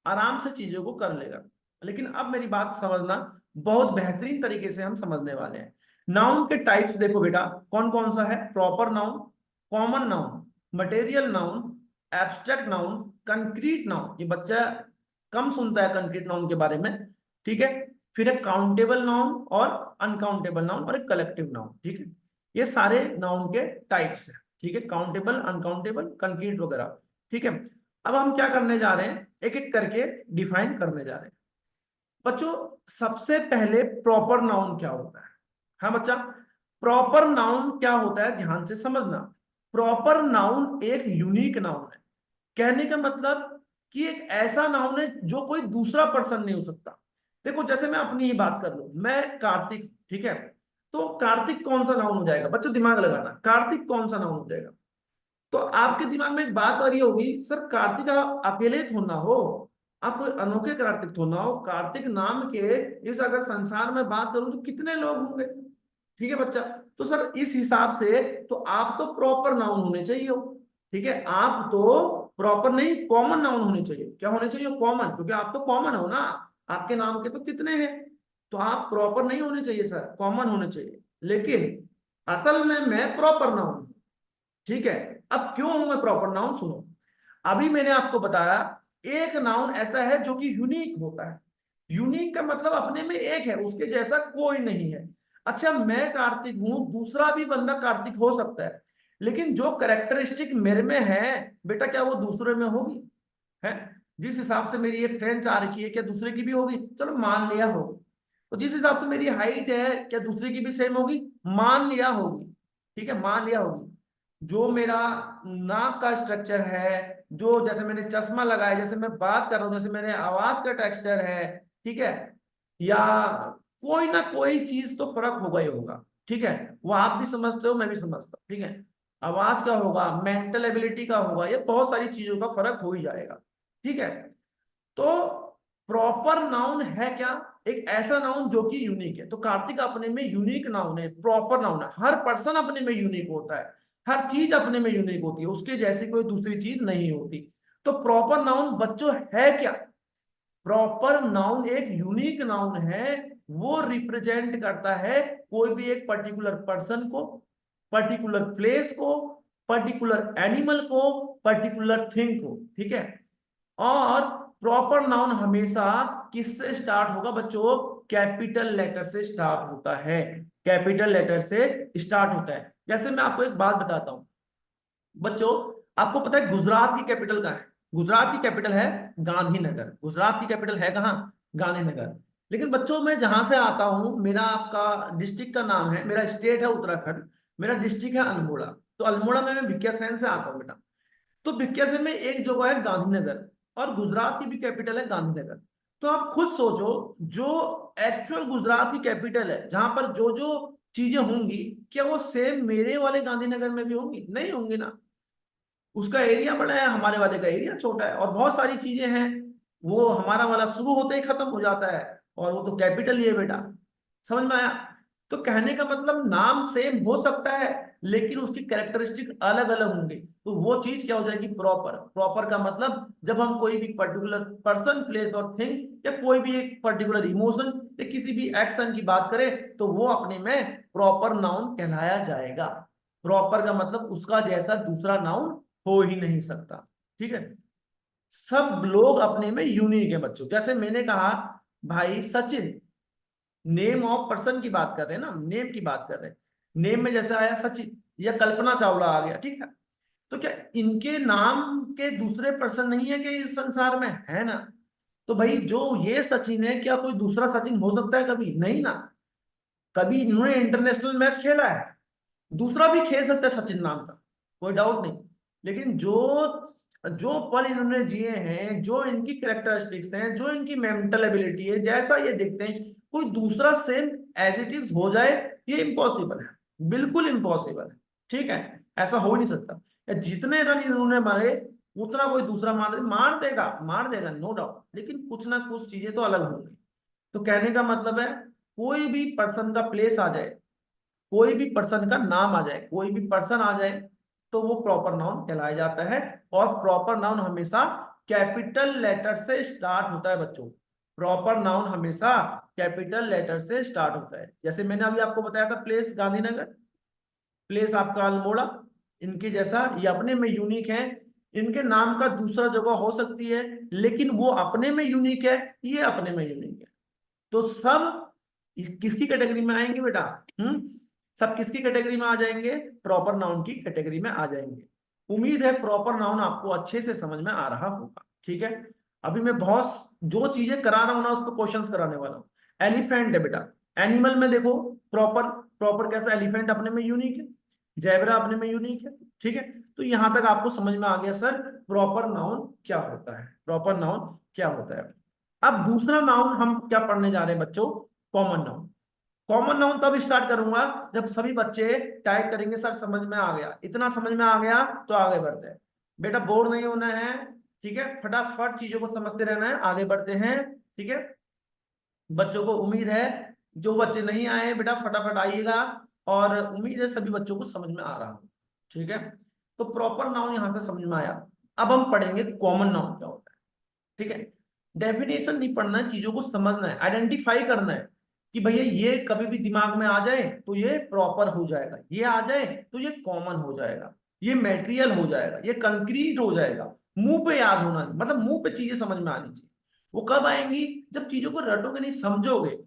आराम से चीजों को कर लेगा। लेकिन अब मेरी बात समझना, बहुत बेहतरीन तरीके से हम समझने वाले हैं। नाउन के टाइप्स देखो बेटा, कौन कौन सा है, proper noun, common noun, material noun, abstract noun, concrete noun. ये बच्चा कम सुनता है कंक्रीट नाउन के बारे में, ठीक है। फिर एक काउंटेबल नाउन और अनकाउंटेबल नाउन और एक कलेक्टिव नाउन, ठीक है। ये सारे नाउन के टाइप्स हैं, ठीक है, काउंटेबल, अनकाउंटेबल, कंक्रीट वगैरह, ठीक है। अब हम क्या करने जा रहे हैं, एक एक करके डिफाइन करने जा रहे हैं बच्चों। सबसे पहले प्रॉपर नाउन क्या होता है, हाँ बच्चा, प्रॉपर नाउन क्या होता है, ध्यान से समझना। प्रॉपर नाउन एक यूनिक नाउन है। कहने का मतलब कि एक ऐसा नाउन है जो कोई दूसरा पर्सन नहीं हो सकता। देखो जैसे मैं अपनी ही बात कर लूं, मैं कार्तिक, ठीक है, तो कार्तिक कौन सा नाउन हो जाएगा बच्चों, दिमाग लगाना, कार्तिक कौन सा नाउन हो जाएगा। तो आपके दिमाग में एक बात आ रही होगी, सर कार्तिक आप अकेले थोड़ा ना हो, आप कोई अनोखे कार्तिक थोड़ा ना हो, कार्तिक नाम के इस अगर संसार में बात करूं तो कितने लोग होंगे, ठीक है बच्चा। तो सर इस हिसाब से तो आप तो प्रॉपर नाउन होने चाहिए हो, ठीक है, आप तो प्रॉपर नहीं कॉमन नाउन होने चाहिए। क्या होने चाहिए, कॉमन, क्योंकि आप तो कॉमन हो ना, आपके नाम के तो कितने हैं, तो आप प्रॉपर नहीं होने चाहिए सर, कॉमन होने चाहिए। लेकिन असल में मैं प्रॉपर नाउन हूं, ठीक है। अब क्यों हूं मैं प्रॉपर नाउन, सुनो। अभी मैंने आपको बताया एक नाउन ऐसा है जो कि यूनिक होता है। यूनिक का मतलब अपने में एक है, उसके जैसा कोई नहीं है। अच्छा, मैं कार्तिक हूं, दूसरा भी बंदा कार्तिक हो सकता है, लेकिन जो करेक्टरिस्टिक मेरे में है बेटा, क्या वो दूसरे में होगी? है, जिस हिसाब से मेरी ये फ्रेंच आ रखी है, क्या दूसरे की भी होगी? चलो मान लिया होगी। तो जिस हिसाब से मेरी हाइट है, क्या दूसरे की भी सेम होगी? मान लिया होगी, ठीक है, मान लिया होगी। जो मेरा नाक का स्ट्रक्चर है, जो जैसे मैंने चश्मा लगाया, जैसे मैं बात कर रहा हूँ, जैसे मेरे आवाज का टेक्सचर है, ठीक है, या कोई ना कोई चीज तो फर्क होगा ही होगा, ठीक है। वो आप भी समझते हो, मैं भी समझता हूँ, ठीक है। आवाज का होगा, मेंटल एबिलिटी का होगा, ये बहुत सारी चीजों का फर्क हो ही जाएगा, ठीक है। तो प्रॉपर नाउन है क्या? एक ऐसा नाउन जो कि यूनिक है। तो कार्तिक अपने में यूनिक नाउन है, प्रॉपर नाउन है। हर पर्सन अपने में यूनिक होता है, हर चीज अपने में यूनिक होती है, उसके जैसी कोई दूसरी चीज नहीं होती। तो प्रॉपर नाउन बच्चों है क्या? प्रॉपर नाउन एक यूनिक नाउन है। वो रिप्रेजेंट करता है कोई भी एक पर्टिकुलर पर्सन को, पर्टिकुलर प्लेस को, पर्टिकुलर एनिमल को, पर्टिकुलर थिंग को, ठीक है। और प्रॉपर नाउन हमेशा किससे स्टार्ट होगा बच्चों? कैपिटल लेटर से स्टार्ट होता है, कैपिटल लेटर से स्टार्ट होता है। जैसे मैं आपको एक बात बताता हूं बच्चों, आपको पता है गुजरात की कैपिटल कहाँ है? गुजरात की कैपिटल है गांधीनगर। गुजरात की कैपिटल है कहाँ? गांधीनगर। लेकिन बच्चों मैं जहां से आता हूं, मेरा आपका डिस्ट्रिक्ट का नाम है, मेरा स्टेट है उत्तराखंड, मेरा डिस्ट्रिक्ट है अल्मोड़ा। तो अल्मोड़ा में मैं भिकियासैन से आता हूँ बेटा। तो भिकियासैन में एक जगह है गांधीनगर, और गुजरात की भी कैपिटल है गांधीनगर। तो आप खुद सोचो, जो एक्चुअल गुजरात की कैपिटल है, जहां पर जो जो चीजें होंगी, क्या वो सेम मेरे वाले गांधीनगर में भी होंगी? नहीं होंगी ना। उसका एरिया बड़ा है, हमारे वाले का एरिया छोटा है, और बहुत सारी चीजें हैं। वो हमारा वाला शुरू होते ही खत्म हो जाता है, और वो तो कैपिटल ही है बेटा। समझ में आया? तो कहने का मतलब नाम सेम हो सकता है, लेकिन उसकी कैरेक्टरिस्टिक अलग अलग होंगे। तो वो चीज क्या हो जाएगी? प्रॉपर। प्रॉपर का मतलब जब हम कोई भी पर्टिकुलर पर्सन, प्लेस और थिंग, या कोई भी एक पर्टिकुलर इमोशन या किसी भी एक्शन की बात करें, तो वो अपने में प्रॉपर नाउन कहलाया जाएगा। प्रॉपर का मतलब उसका जैसा दूसरा नाउन हो ही नहीं सकता, ठीक है। सब लोग अपने में यूनिक है बच्चों। जैसे मैंने कहा भाई सचिन, नेम ऑफ पर्सन की बात कर रहे हैं ना, नेम की बात कर रहे हैं। नेम में जैसे आया सचिन, या कल्पना चावला आ गया, ठीक है। तो क्या इनके नाम के दूसरे पर्सन नहीं है कि इस संसार में? है ना। तो भाई जो ये सचिन है, क्या कोई दूसरा सचिन हो सकता है? कभी नहीं ना। कभी इन्होंने इंटरनेशनल मैच खेला है, दूसरा भी खेल सकता है सचिन नाम का, कोई डाउट नहीं। लेकिन जो जो पल इन्होंने जिए हैं, जो इनकी कैरेक्टरिस्टिक्स हैं, जो इनकी मेंटल एबिलिटी है, जैसा ये दिखते हैं, कोई दूसरा सेम एज इट इज हो जाए, ये इम्पॉसिबल है, बिल्कुल इम्पॉसिबल है, ठीक है। ऐसा हो ही नहीं सकता। या जितने रन इन्होंने मारे, उतना कोई दूसरा मार देगा नो डाउट, लेकिन कुछ ना कुछ चीजें तो अलग होंगी। तो कहने का मतलब है, कोई भी पर्सन का प्लेस आ जाए, कोई भी पर्सन का नाम आ जाए, कोई भी पर्सन आ जाए, तो वो प्रॉपर नाउन कहलाया जाता है। और प्रॉपर नाउन हमेशा कैपिटल लेटर से स्टार्ट होता है बच्चों। प्रॉपर नाउन हमेशा कैपिटल लेटर से स्टार्ट होता है। जैसे मैंने अभी आपको बताया था, प्लेस गांधीनगर, प्लेस आपका अल्मोड़ा, इनके जैसा ये अपने में यूनिक है। इनके नाम का दूसरा जगह हो सकती है, लेकिन वो अपने में यूनिक है, ये अपने में यूनिक है। तो सब किसकी कैटेगरी में आएंगे बेटा? सब किसकी कैटेगरी में आ जाएंगे? प्रॉपर नाउन की कैटेगरी में आ जाएंगे। उम्मीद है प्रॉपर नाउन आपको अच्छे से समझ में आ रहा होगा, ठीक है। अभी मैं बहुत जो चीजें करा रहा हूं ना, उस पर क्वेश्चंस कराने वाला हूँ। एलिफेंट है बेटा, एनिमल में देखो, प्रॉपर। प्रॉपर कैसा? एलिफेंट अपने में यूनिक है, जेब्रा अपने में यूनिक है, ठीक है। तो यहां तक आपको समझ में आ गया सर, प्रॉपर नाउन क्या होता है, प्रॉपर नाउन क्या होता है। अब दूसरा नाउन हम क्या पढ़ने जा रहे हैं बच्चों? Common noun. कॉमन नाउन तब स्टार्ट करूंगा जब सभी बच्चे टाइप करेंगे सर समझ में आ गया। इतना समझ में आ गया तो आगे बढ़ते हैं। बेटा बोर नहीं होना है, ठीक है, फटाफट चीजों को समझते रहना है, आगे बढ़ते हैं, ठीक है। बच्चों को उम्मीद है, जो बच्चे नहीं आए बेटा फटाफट आइएगा, और उम्मीद है सभी बच्चों को समझ में आ रहा हो, ठीक है। तो प्रॉपर नाउन यहां से समझ में आया। अब हम पढ़ेंगे कॉमन नाउन क्या होता है, ठीक है। डेफिनेशन नहीं पढ़ना है, चीजों को समझना है, आइडेंटिफाई करना है कि भैया ये कभी भी दिमाग में आ जाए तो ये प्रॉपर हो जाएगा, ये आ जाए तो ये कॉमन हो जाएगा, ये मेटेरियल हो जाएगा, ये कंक्रीट हो जाएगा। मुंह पे याद होना, मतलब मुंह पे चीजें समझ में आनी चाहिए। वो कब आएंगी? जब चीजों को रटोगे नहीं, समझोगे।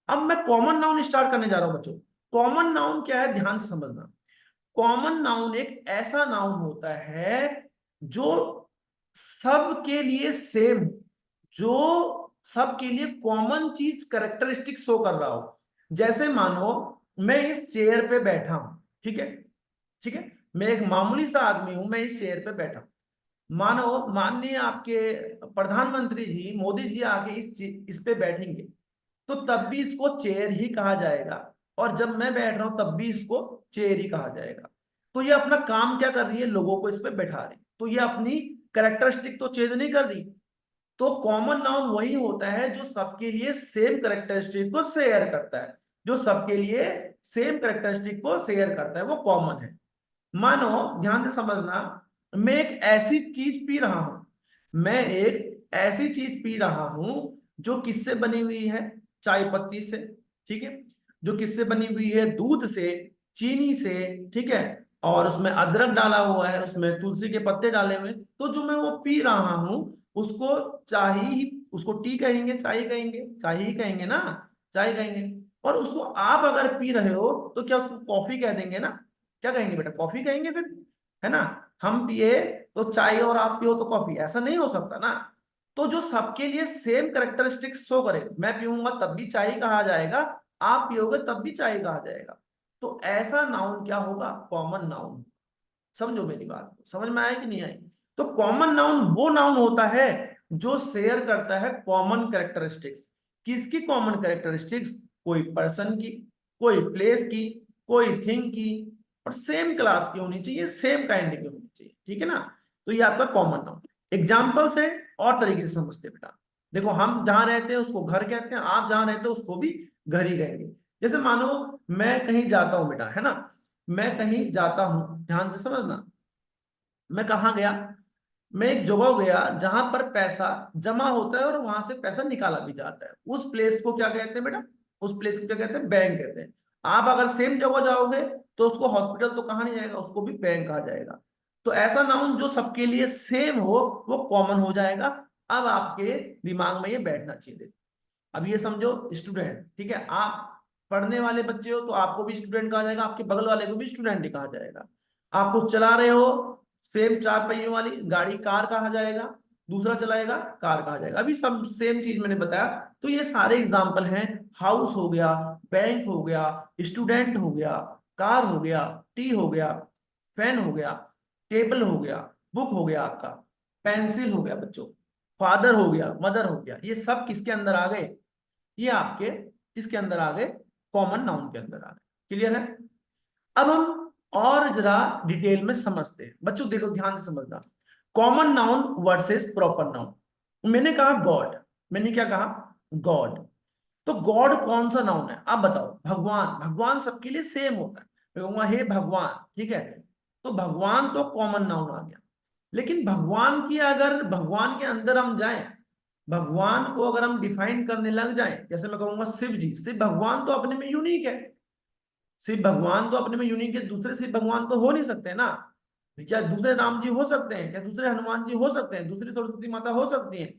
अब मैं कॉमन नाउन स्टार्ट करने जा रहा हूं बच्चों। कॉमन नाउन क्या है, ध्यान से समझना। कॉमन नाउन एक ऐसा नाउन होता है जो सबके लिए सेम, जो सबके लिए कॉमन चीज करेक्टरिस्टिक शो कर रहा हो। जैसे मानो मैं इस चेयर पे बैठा हूं, ठीक है, ठीक है, मैं एक मामूली सा आदमी हूं, मैं इस चेयर पे बैठा हूं। मानो माननीय आपके प्रधानमंत्री जी मोदी जी आके इस पे बैठेंगे, तो तब भी इसको चेयर ही कहा जाएगा, और जब मैं बैठ रहा हूं तब भी इसको चेयर ही कहा जाएगा। तो ये अपना काम क्या कर रही है, लोगों को इस पे बैठा रही, तो ये अपनी करेक्टरिस्टिक तो चेंज नहीं कर रही। तो कॉमन नाउन वही होता है जो सबके लिए सेम करेक्टरिस्टिक को शेयर करता है, जो सबके लिए सेम करेक्टरिस्टिक को शेयर करता है, वो कॉमन है। मानो, ध्यान से समझना, मैं एक ऐसी चीज पी रहा हूं, मैं एक ऐसी चीज पी रहा हूं जो किससे बनी हुई है, चाय पत्ती से, ठीक है, जो किससे बनी हुई है, दूध से, चीनी से, ठीक है, और उसमें अदरक डाला हुआ है, उसमें तुलसी के पत्ते डाले हुए, तो जो मैं वो पी रहा हूं उसको चाय ही, उसको टी कहेंगे, चाय कहेंगे, चाय ही कहेंगे ना, चाय कहेंगे। और उसको आप अगर पी रहे हो तो क्या उसको कॉफी कह देंगे ना, क्या कहेंगे बेटा, कॉफी कहेंगे फिर, है ना। हम पिए तो चाय और आप पियो तो कॉफी, ऐसा नहीं हो सकता ना। तो जो सबके लिए सेम करेक्टरिस्टिक शो करे, मैं पीऊंगा तब भी चाय कहा जाएगा, आप पियोगे तब भी चाय कहा जाएगा। तो ऐसा नाउन क्या होगा, कॉमन नाउन। समझो मेरी बात को, समझ में आया कि नहीं आई? तो कॉमन नाउन वो नाउन होता है जो शेयर करता है कॉमन कैरेक्टरिस्टिक्स। किसकी कॉमन कैरेक्टरिस्टिक्स? कोई पर्सन की, कोई प्लेस की, कोई थिंग की, और सेम क्लास की होनी चाहिए, सेम काइंड की होनी चाहिए, ठीक है ना। तो ये आपका कॉमन नाउन। एग्जाम्पल से और तरीके से समझते हैं बेटा। देखो, हम जहां रहते हैं उसको घर कहते हैं, आप जहां रहते हो उसको भी घर ही कहेंगे। जैसे मानो मैं कहीं जाता हूं बेटा, है ना, मैं कहीं जाता हूं, ध्यान से समझना। मैं कहाँ गया? मैं एक जगह गया जहां पर पैसा जमा होता है और वहां से पैसा निकाला भी जाता है। उस प्लेस को क्या कहते हैं बेटा? उस प्लेस को क्या कहते हैं? बैंक कहते हैं। आप अगर सेम जगह जाओगे तो उसको हॉस्पिटल तो कहा नहीं जाएगा, उसको भी बैंक कहा जाएगा। तो ऐसा नाउन जो सबके लिए सेम हो वो कॉमन हो जाएगा। अब आपके दिमाग में ये बैठना चाहिए। अब ये समझो, स्टूडेंट, ठीक है, आप पढ़ने वाले बच्चे हो तो आपको भी स्टूडेंट कहा जाएगा, आपके बगल वाले को भी स्टूडेंट ही कहा जाएगा। आप कुछ चला रहे हो, सेम चार पहियों वाली गाड़ी कार कहा जाएगा, दूसरा चलाएगा कार कहा जाएगा। अभी सब सेम चीज मैंने बताया। तो ये सारे एग्जाम्पल हैं। हाउस हो गया, बैंक हो गया, स्टूडेंट हो गया, कार हो गया, टी हो गया, फैन हो गया, टेबल हो गया, बुक हो गया आपका, पेंसिल हो गया बच्चों, फादर हो गया, मदर हो गया। ये सब किसके अंदर आ गए? ये आपके किसके अंदर आ गए? कॉमन नाउन के अंदर आ गए। क्लियर है? अब हम और जरा डिटेल में समझते हैं बच्चों। देखो, ध्यान से समझना। Common noun versus proper noun. मैंने कहा गॉड, मैंने क्या कहा? गॉड। तो गॉड कौन सा नाउन है, आप बताओ? भगवान, भगवान सबके लिए सेम होता है। मैं कहूंगा हे भगवान, ठीक है, तो भगवान तो कॉमन नाउन आ गया। लेकिन भगवान की, अगर भगवान के अंदर हम जाएं, भगवान को अगर हम डिफाइन करने लग जाएं, जैसे मैं कहूंगा शिव जी, शिव भगवान तो अपने में यूनिक है। शिव भगवान तो अपने में यूनिक है, दूसरे शिव भगवान तो हो नहीं सकते ना। क्या दूसरे राम जी हो सकते हैं? क्या दूसरे हनुमान जी हो सकते हैं? दूसरी सरस्वती माता हो सकती हैं?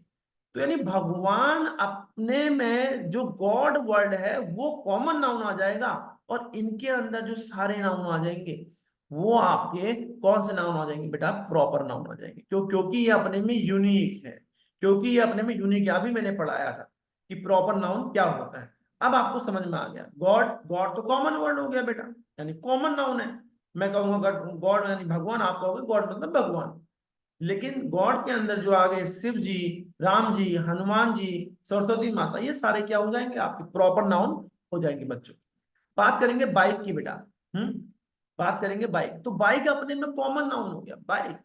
तो यानी भगवान अपने में जो गॉड वर्ड है वो कॉमन नाउन आ जाएगा, और इनके अंदर जो सारे नाउन आ जाएंगे वो आपके कौन से नाउन आ जाएंगे बेटा? प्रॉपर नाउन आ जाएंगे। क्योंकि ये अपने में यूनिक है, क्योंकि ये अपने में यूनिक है। अभी मैंने पढ़ाया था कि प्रॉपर नाउन क्या होता है। अब आपको समझ में आ गया। गॉड, गॉड तो कॉमन वर्ड हो गया बेटा, यानी कॉमन नाउन है। मैं कहूंगा गॉड यानी भगवान, आप कहोगे गॉड मतलब भगवान। लेकिन गॉड के अंदर जो आ गए शिव जी, राम जी, हनुमान जी, सरस्वती माता, ये सारे क्या हो जाएंगे? आपके प्रॉपर नाउन हो जाएंगे बच्चों। बात करेंगे बाइक की बेटा। हम्म बात करेंगे बाइक। तो बाइक अपने में कॉमन नाउन हो गया, बाइक,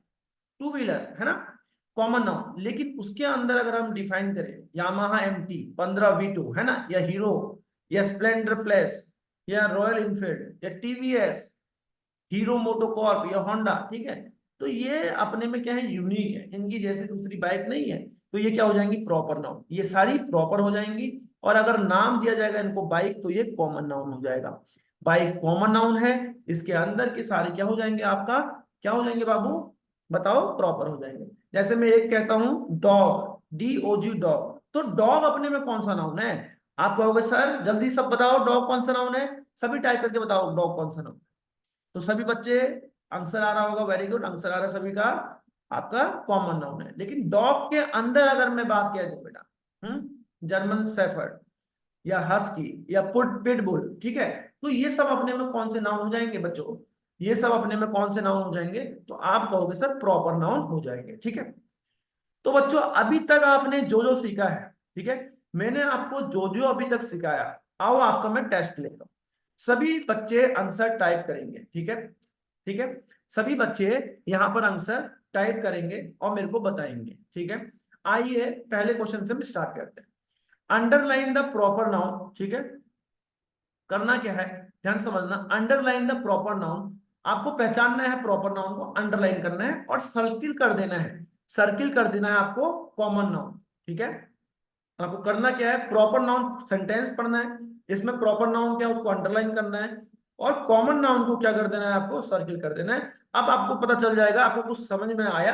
टू व्हीलर, है ना, कॉमन नाउन। लेकिन उसके अंदर अगर हम डिफाइन करें, यामाहा MT 15 V2, है ना, या हीरो, या स्प्लेंडर प्लस, या रॉयल इनफील्ड, या TVS, हीरो मोटोकॉर्प, या होंडा, ठीक है, तो ये अपने में क्या है? यूनिक है, इनकी जैसे दूसरी बाइक नहीं है। तो ये क्या हो जाएंगी, प्रॉपर नाउन। ये सारी प्रॉपर हो जाएंगी। और अगर नाम दिया जाएगा इनको बाइक, तो ये कॉमन नाउन हो जाएगा। बाइक कॉमन नाउन है, इसके अंदर के सारे क्या हो जाएंगे आपका, क्या हो जाएंगे बाबू, बताओ, प्रॉपर हो जाएंगे। जैसे मैं एक कहता हूं डॉग, DOG डॉग, तो डॉग अपने में कौन सा नाउन है? आप कहोगे सर जल्दी सब बताओ डॉग कौन सा नाउन है, सभी टाइप करके बताओ डॉग कौन सा नाउन। तो सभी बच्चे, आंसर आ रहा होगा, वेरी गुड, आंसर आ रहा है सभी का, आपका कॉमन नाउन है। लेकिन डॉग के अंदर अगर मैं बात किया जाए बेटा, जर्मन शेफर्ड या हस्की या पिटबुल, ठीक है, तो ये सब अपने में कौन से नाउन हो जाएंगे बच्चों, ये सब अपने में कौन से नाउन हो जाएंगे, तो आप कहोगे सर प्रॉपर नाउन हो जाएंगे, ठीक है। तो बच्चों अभी तक आपने जो जो सीखा है, ठीक है, मैंने आपको जो जो अभी तक सिखाया, आओ आपका मैं टेस्ट लेता हूं। सभी बच्चे आंसर टाइप करेंगे, ठीक है, ठीक है, सभी बच्चे यहां पर आंसर टाइप करेंगे और मेरे को बताएंगे, ठीक है। आइए पहले क्वेश्चन से हम स्टार्ट करते हैं। अंडरलाइन द प्रॉपर नाउन, ठीक है, करना क्या है, ध्यान समझना, अंडरलाइन द प्रॉपर नाउन, आपको पहचानना है प्रॉपर नाउन को, अंडरलाइन करना है और सर्किल कर देना है, सर्किल कर देना है आपको कॉमन नाउन, ठीक है। आपको करना क्या है, प्रॉपर नाउन सेंटेंस पढ़ना है, इसमें प्रॉपर नाउन क्या है उसको अंडरलाइन करना है, और कॉमन नाउन को क्या कर देना है, आपको सर्किल कर देना है। अब आपको पता चल जाएगा आपको कुछ समझ में आया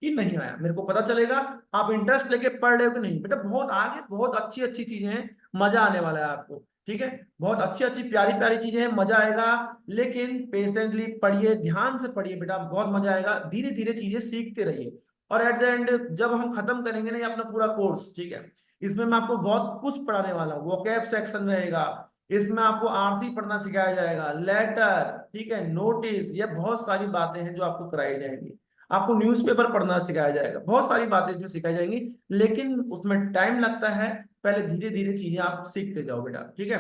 कि नहीं आया, मेरे को पता चलेगा आप इंटरेस्ट लेके पढ़ रहे हो कि नहीं। बेटा बहुत आगे बहुत अच्छी अच्छी चीजें हैं, मजा आने वाला है आपको, ठीक है, बहुत अच्छी अच्छी प्यारी प्यारी चीजें हैं, मजा आएगा। लेकिन पेशेंटली पढ़िए, ध्यान से पढ़िए बेटा, बहुत मजा आएगा, धीरे धीरे चीजें सीखते रहिए। और एट द एंड जब हम खत्म करेंगे ना ये अपना पूरा कोर्स, ठीक है, इसमें मैं आपको बहुत कुछ पढ़ाने वाला हूँ, वोकैब सेक्शन रहेगा, इसमें आपको आरसी पढ़ना सिखाया जाएगा, लेटर, ठीक है, नोटिस, ये बहुत सारी बातें हैं जो आपको कराई जाएंगी। आपको न्यूज़पेपर पढ़ना सिखाया जाएगा, बहुत सारी बातें इसमें सिखाई जाएंगी, लेकिन उसमें टाइम लगता है। पहले धीरे धीरे चीजें आप सीखते जाओ बेटा, ठीक है।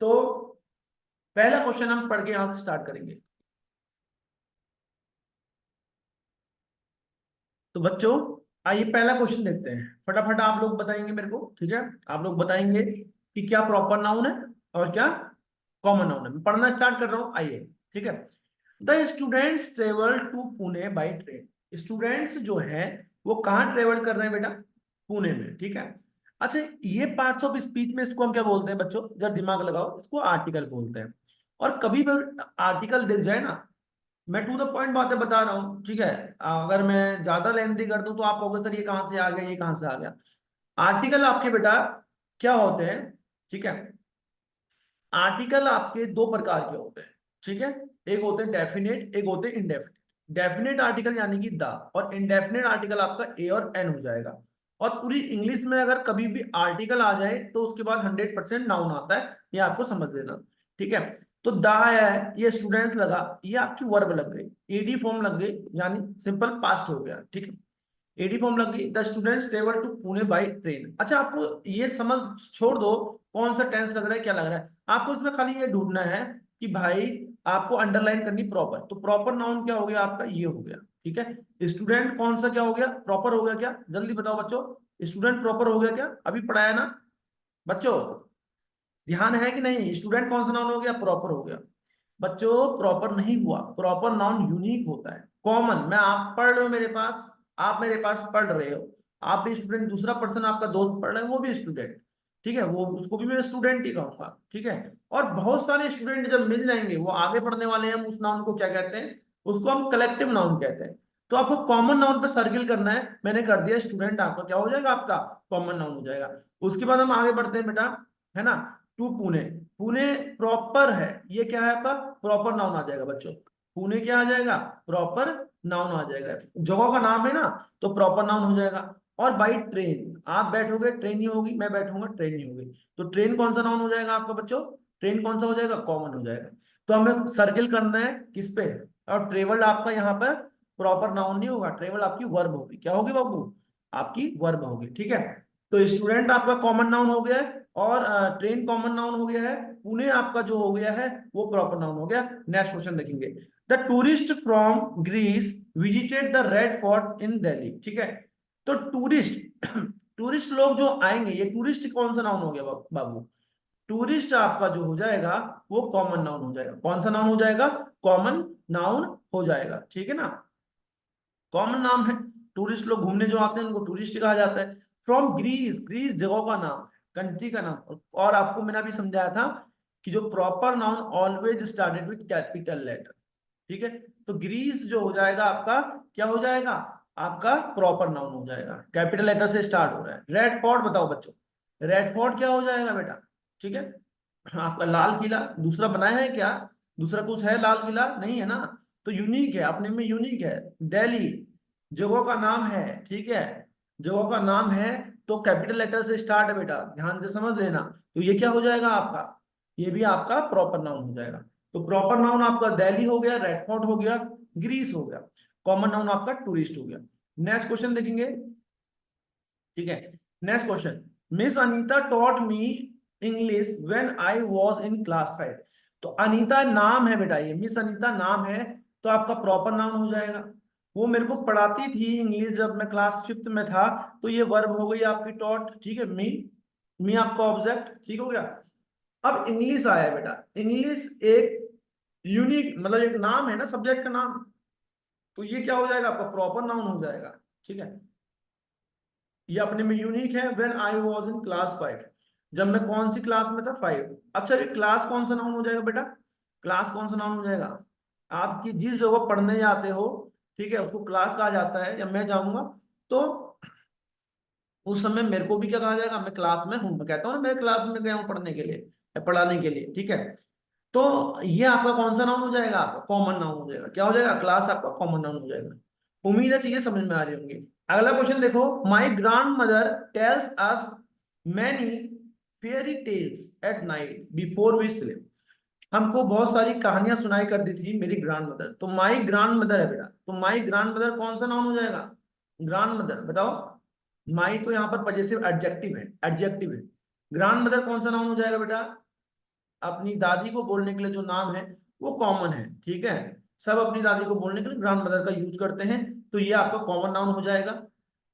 तो पहला क्वेश्चन हम पढ़ के यहां से स्टार्ट करेंगे। तो बच्चों आइए पहला क्वेश्चन देखते हैं, फटाफट आप लोग बताएंगे मेरे को, ठीक है, आप लोग बताएंगे कि क्या प्रॉपर नाउन है और क्या कॉमन नाउन है। मैं पढ़ना स्टार्ट कर रहा हूं, आइए, ठीक है। The students travel to Pune by train, students जो है वो कहाँ ट्रेवल कर रहे हैं बेटा, पुणे में, ठीक है। अच्छा, ये पार्ट्स ऑफ स्पीच में इसको हम क्या बोलते हैं बच्चों, जब दिमाग लगाओ, इसको आर्टिकल बोलते हैं। और कभी भी आर्टिकल दिख जाए ना, मैं टू द पॉइंट बातें बता रहा हूँ, ठीक है, अगर मैं ज्यादा लेंथी कर दूं तो आप कहोगे सर ये कहाँ से आ गया, ये कहाँ से आ गया। आर्टिकल आपके बेटा क्या होते हैं, ठीक है, आर्टिकल आपके दो प्रकार के होते हैं, ठीक है, एक होते हैं डेफिनेट, एक होते हैं इनडेफिनेट। डेफिनेट आर्टिकल यानी कि द, और इनडेफिनेट आर्टिकल आपका ए और एन हो जाएगा। और पूरी इंग्लिश में अगर कभी भी आर्टिकल आ जाए तो उसके बाद 100% नाउन आता है, ये आपको समझ लेना, ठीक है। तो द है, ये स्टूडेंट्स लगा, ये आपकी वर्ब लग गई, एडी फॉर्म लग गई, यानी सिंपल पास्ट हो गया, ठीक है, एडी फॉर्म लग गई। The students travel to Pune by train. अच्छा आपको ये समझ छोड़ दो कौन सा टेंस लग रहा है क्या लग रहा है, आपको इसमें खाली ये ढूंढना है कि भाई आपको अंडरलाइन करनी प्रॉपर, तो प्रॉपर नाउन क्या हो गया आपका, ये हो गया, ठीक है। स्टूडेंट कौन सा क्या हो गया, प्रॉपर हो गया क्या, जल्दी बताओ बच्चों, स्टूडेंट प्रॉपर हो गया क्या, अभी पढ़ाया ना बच्चों, ध्यान है कि नहीं, स्टूडेंट कौन सा नाउन हो गया, प्रॉपर हो गया। बच्चों प्रॉपर नहीं हुआ, प्रॉपर नाउन यूनिक होता है, कॉमन। मैं आप पढ़ रहे हो मेरे पास, आप मेरे पास पढ़ रहे हो, आप भी स्टूडेंट, दूसरा पर्सन आपका दोस्त पढ़ रहा है वो भी स्टूडेंट, ठीक है, वो उसको भी मैं स्टूडेंट ही कहूंगा, ठीक है। और बहुत सारे स्टूडेंट जब मिल जाएंगे वो आगे पढ़ने वाले हैं, हम उस नाउन को क्या कहते हैं, उसको हम कलेक्टिव नाउन कहते हैं। तो आपको कॉमन नाउन पे सर्किल करना है, मैंने कर दिया, स्टूडेंट आपका क्या हो जाएगा, आपका कॉमन नाउन हो जाएगा। उसके बाद हम आगे बढ़ते हैं बेटा, है ना, टू पुणे। पुणे प्रॉपर है, ये क्या है आपका, प्रॉपर नाउन आ जाएगा बच्चों, पुणे क्या आ जाएगा, प्रॉपर नाउन आ जाएगा, जगह का नाम है ना, तो प्रॉपर नाउन हो जाएगा। और बाई ट्रेन, आप बैठोगे ट्रेन ही होगी, मैं बैठूंगा ट्रेन ही होगी, तो ट्रेन कौन सा नाउन हो जाएगा आपका बच्चों, ट्रेन कौन सा हो जाएगा, कॉमन हो जाएगा। तो हमें सर्किल करना है किस पे, और ट्रेवल आपका यहाँ पर प्रॉपर नाउन नहीं होगा, ट्रेवल आपकी वर्ब होगी, क्या होगी बाबू, आपकी वर्ब होगी, ठीक है। तो स्टूडेंट आपका कॉमन नाउन हो गया है, और ट्रेन कॉमन नाउन हो गया है, पुणे आपका जो हो गया है वो प्रॉपर नाउन हो गया। नेक्स्ट क्वेश्चन देखेंगे, the tourist from Greece visited the Red Fort in Delhi, ठीक है। तो टूरिस्ट टूरिस्ट लोग जो आएंगे, ये टूरिस्ट कौन सा नाउन हो गया बाबू, टूरिस्ट आपका जो हो जाएगा वो कॉमन नाउन हो जाएगा, कौन सा नाउन हो जाएगा, कॉमन नाउन हो जाएगा, ठीक है ना, कॉमन नाम है। टूरिस्ट लोग घूमने जो आते हैं उनको टूरिस्ट कहा जाता है। फ्रॉम ग्रीस, ग्रीस जगह का नाम, कंट्री का नाम। और आपको मैंने अभी समझाया था कि जो proper noun always started with capital letter, ठीक है। तो ग्रीस जो हो जाएगा आपका, क्या हो जाएगा, आपका प्रॉपर नाउन हो जाएगा, कैपिटल लेटर से स्टार्ट हो रहा है। रेड फोर्ट बताओ बच्चों, रेड फोर्ट क्या हो जाएगा बेटा, ठीक है। आपका लाल किला दूसरा बनाया है क्या, दूसरा कुछ है लाल किला, नहीं है ना, तो यूनिक है, अपने में यूनिक है। दिल्ली जगह का नाम है, ठीक है, जगह का नाम है, तो कैपिटल लेटर से स्टार्ट है बेटा, ध्यान से समझ लेना। तो ये क्या हो जाएगा आपका, ये भी आपका प्रॉपर नाउन हो जाएगा। तो प्रॉपर नाउन आपका दिल्ली हो गया, रेड फोर्ट हो गया, ग्रीस हो गया। कॉमन नाउन आपका टूरिस्ट हो गया। नेक्स्ट क्वेश्चन देखेंगे, ठीक है। Next question, miss Anita taught me English when I was in class 5। तो अनीता नाम है बेटा, ये मिस अनीता नाम है, तो आपका प्रॉपर नाउन हो जाएगा। वो मेरे को पढ़ाती थी इंग्लिश जब मैं क्लास 5th में था। तो ये वर्ब हो गई आपकी टॉट, ठीक है। मी आपका ऑब्जेक्ट, ठीक हो गया। अब इंग्लिश आया है बेटा, इंग्लिश एक यूनिक मतलब एक नाम है ना, सब्जेक्ट का नाम, तो ये क्या हो जाएगा आपका प्रॉपर नाउन हो जाएगा, ठीक है। ये अपने में यूनिक है। When I was in class 5, जब मैं कौन सी क्लास में था, 5। अच्छा ये क्लास कौन सा नाउन हो जाएगा बेटा, क्लास कौन सा नाउन हो जाएगा, आपकी जिस जगह पढ़ने जाते हो, ठीक है, उसको क्लास कहा जाता है। या मैं जाऊंगा तो उस समय मेरे को भी क्या कहा जाएगा, मैं क्लास में हूँ, मैं कहता हूँ ना मैं क्लास में गया हूँ पढ़ने के लिए या पढ़ाने के लिए, ठीक है। तो ये आपका कौन सा नाउन हो जाएगा, आपका कॉमन नाउन हो जाएगा। क्या हो जाएगा, क्लास आपका कॉमन नाउन हो जाएगा। उम्मीद है चीजें समझ में आ रही होंगी। अगला क्वेश्चन देखो, my grandmother tells us many fairy tales at night before we sleep. हमको बहुत सारी कहानियां सुनाई करती थी मेरी ग्रांड मदर। तो माई ग्रांड मदर है बेटा, तो माई ग्रांड मदर कौन सा नाउन हो जाएगा, ग्रांड मदर बताओ। माई तो यहाँ पर पजेसिव एडजेक्टिव है, एडजेक्टिव है। ग्रांड मदर कौन सा नाउन हो जाएगा बेटा, अपनी दादी को बोलने के लिए जो नाम है वो कॉमन है, ठीक है। सब अपनी दादी को बोलने के लिए ग्रांड मदर का यूज करते हैं, तो ये आपका कॉमन नाउन हो जाएगा।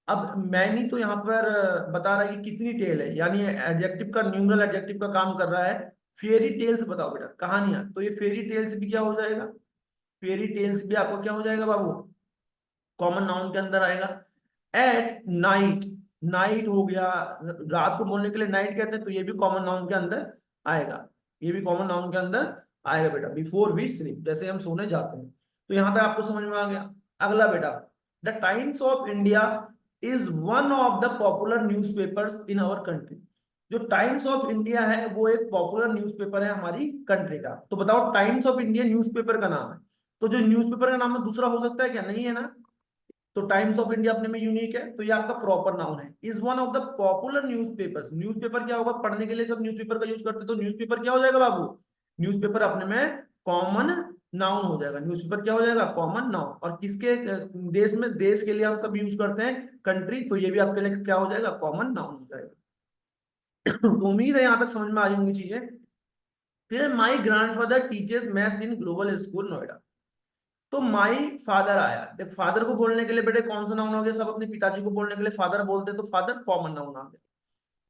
अब मैनी तो यहाँ पर बता रहा है कि कितनी टेल है, यानी एडजेक्टिव का, न्यूमरल एडजेक्टिव का काम कर रहा है। फेरी टेल्स बताओ बेटा, कहानियां, तो ये फेरी टेल्स भी क्या हो जाएगा, फेरी टेल्स भी आपको क्या हो जाएगा बाबू, कॉमन नाउन के अंदर आएगा। एट नाइट, नाइट हो गया, रात को बोलने के लिए नाइट कहते हैं, तो ये भी कॉमन नाउन के अंदर आएगा, ये भी कॉमन नाउन के अंदर आएगा बेटा। बिफोर वी स्लीप, जैसे हम सोने जाते हैं। तो यहाँ पे आपको समझ में आ गया। अगला बेटा, the Times of India is one of the popular newspapers in our country. जो टाइम्स ऑफ इंडिया है वो एक पॉपुलर न्यूज़पेपर है हमारी कंट्री का। तो बताओ टाइम्स ऑफ इंडिया न्यूज़पेपर का नाम है, तो जो न्यूज़पेपर का नाम है दूसरा हो सकता है क्या, नहीं है ना। तो टाइम्स ऑफ इंडिया अपने में यूनिक है, तो ये आपका प्रॉपर नाउन है। Is one of the popular newspapers, newspaper क्या होगा, पढ़ने के लिए सब न्यूज़पेपर का यूज करते हैं, तो न्यूज़पेपर क्या हो जाएगा बाबू, न्यूज़पेपर अपने में कॉमन नाउन हो जाएगा। न्यूज़पेपर क्या हो जाएगा, कॉमन नाउन। और किसके देश में, देश के लिए हम सब यूज करते हैं कंट्री, तो ये भी आपके लिए क्या हो जाएगा, कॉमन नाउन हो जाएगा। तो उम्मीद है यहां तक समझ में आ रही होंगी चीजें। फिर माई grandfather teachers maths in global school Noida. तो माई फादर आया, देख फादर को बोलने के लिए बेटे कौन सा नाउन हो गया, सब अपने पिताजी को बोलने के लिए फादर बोलते हैं, तो फादर कॉमन नाउन आ गया।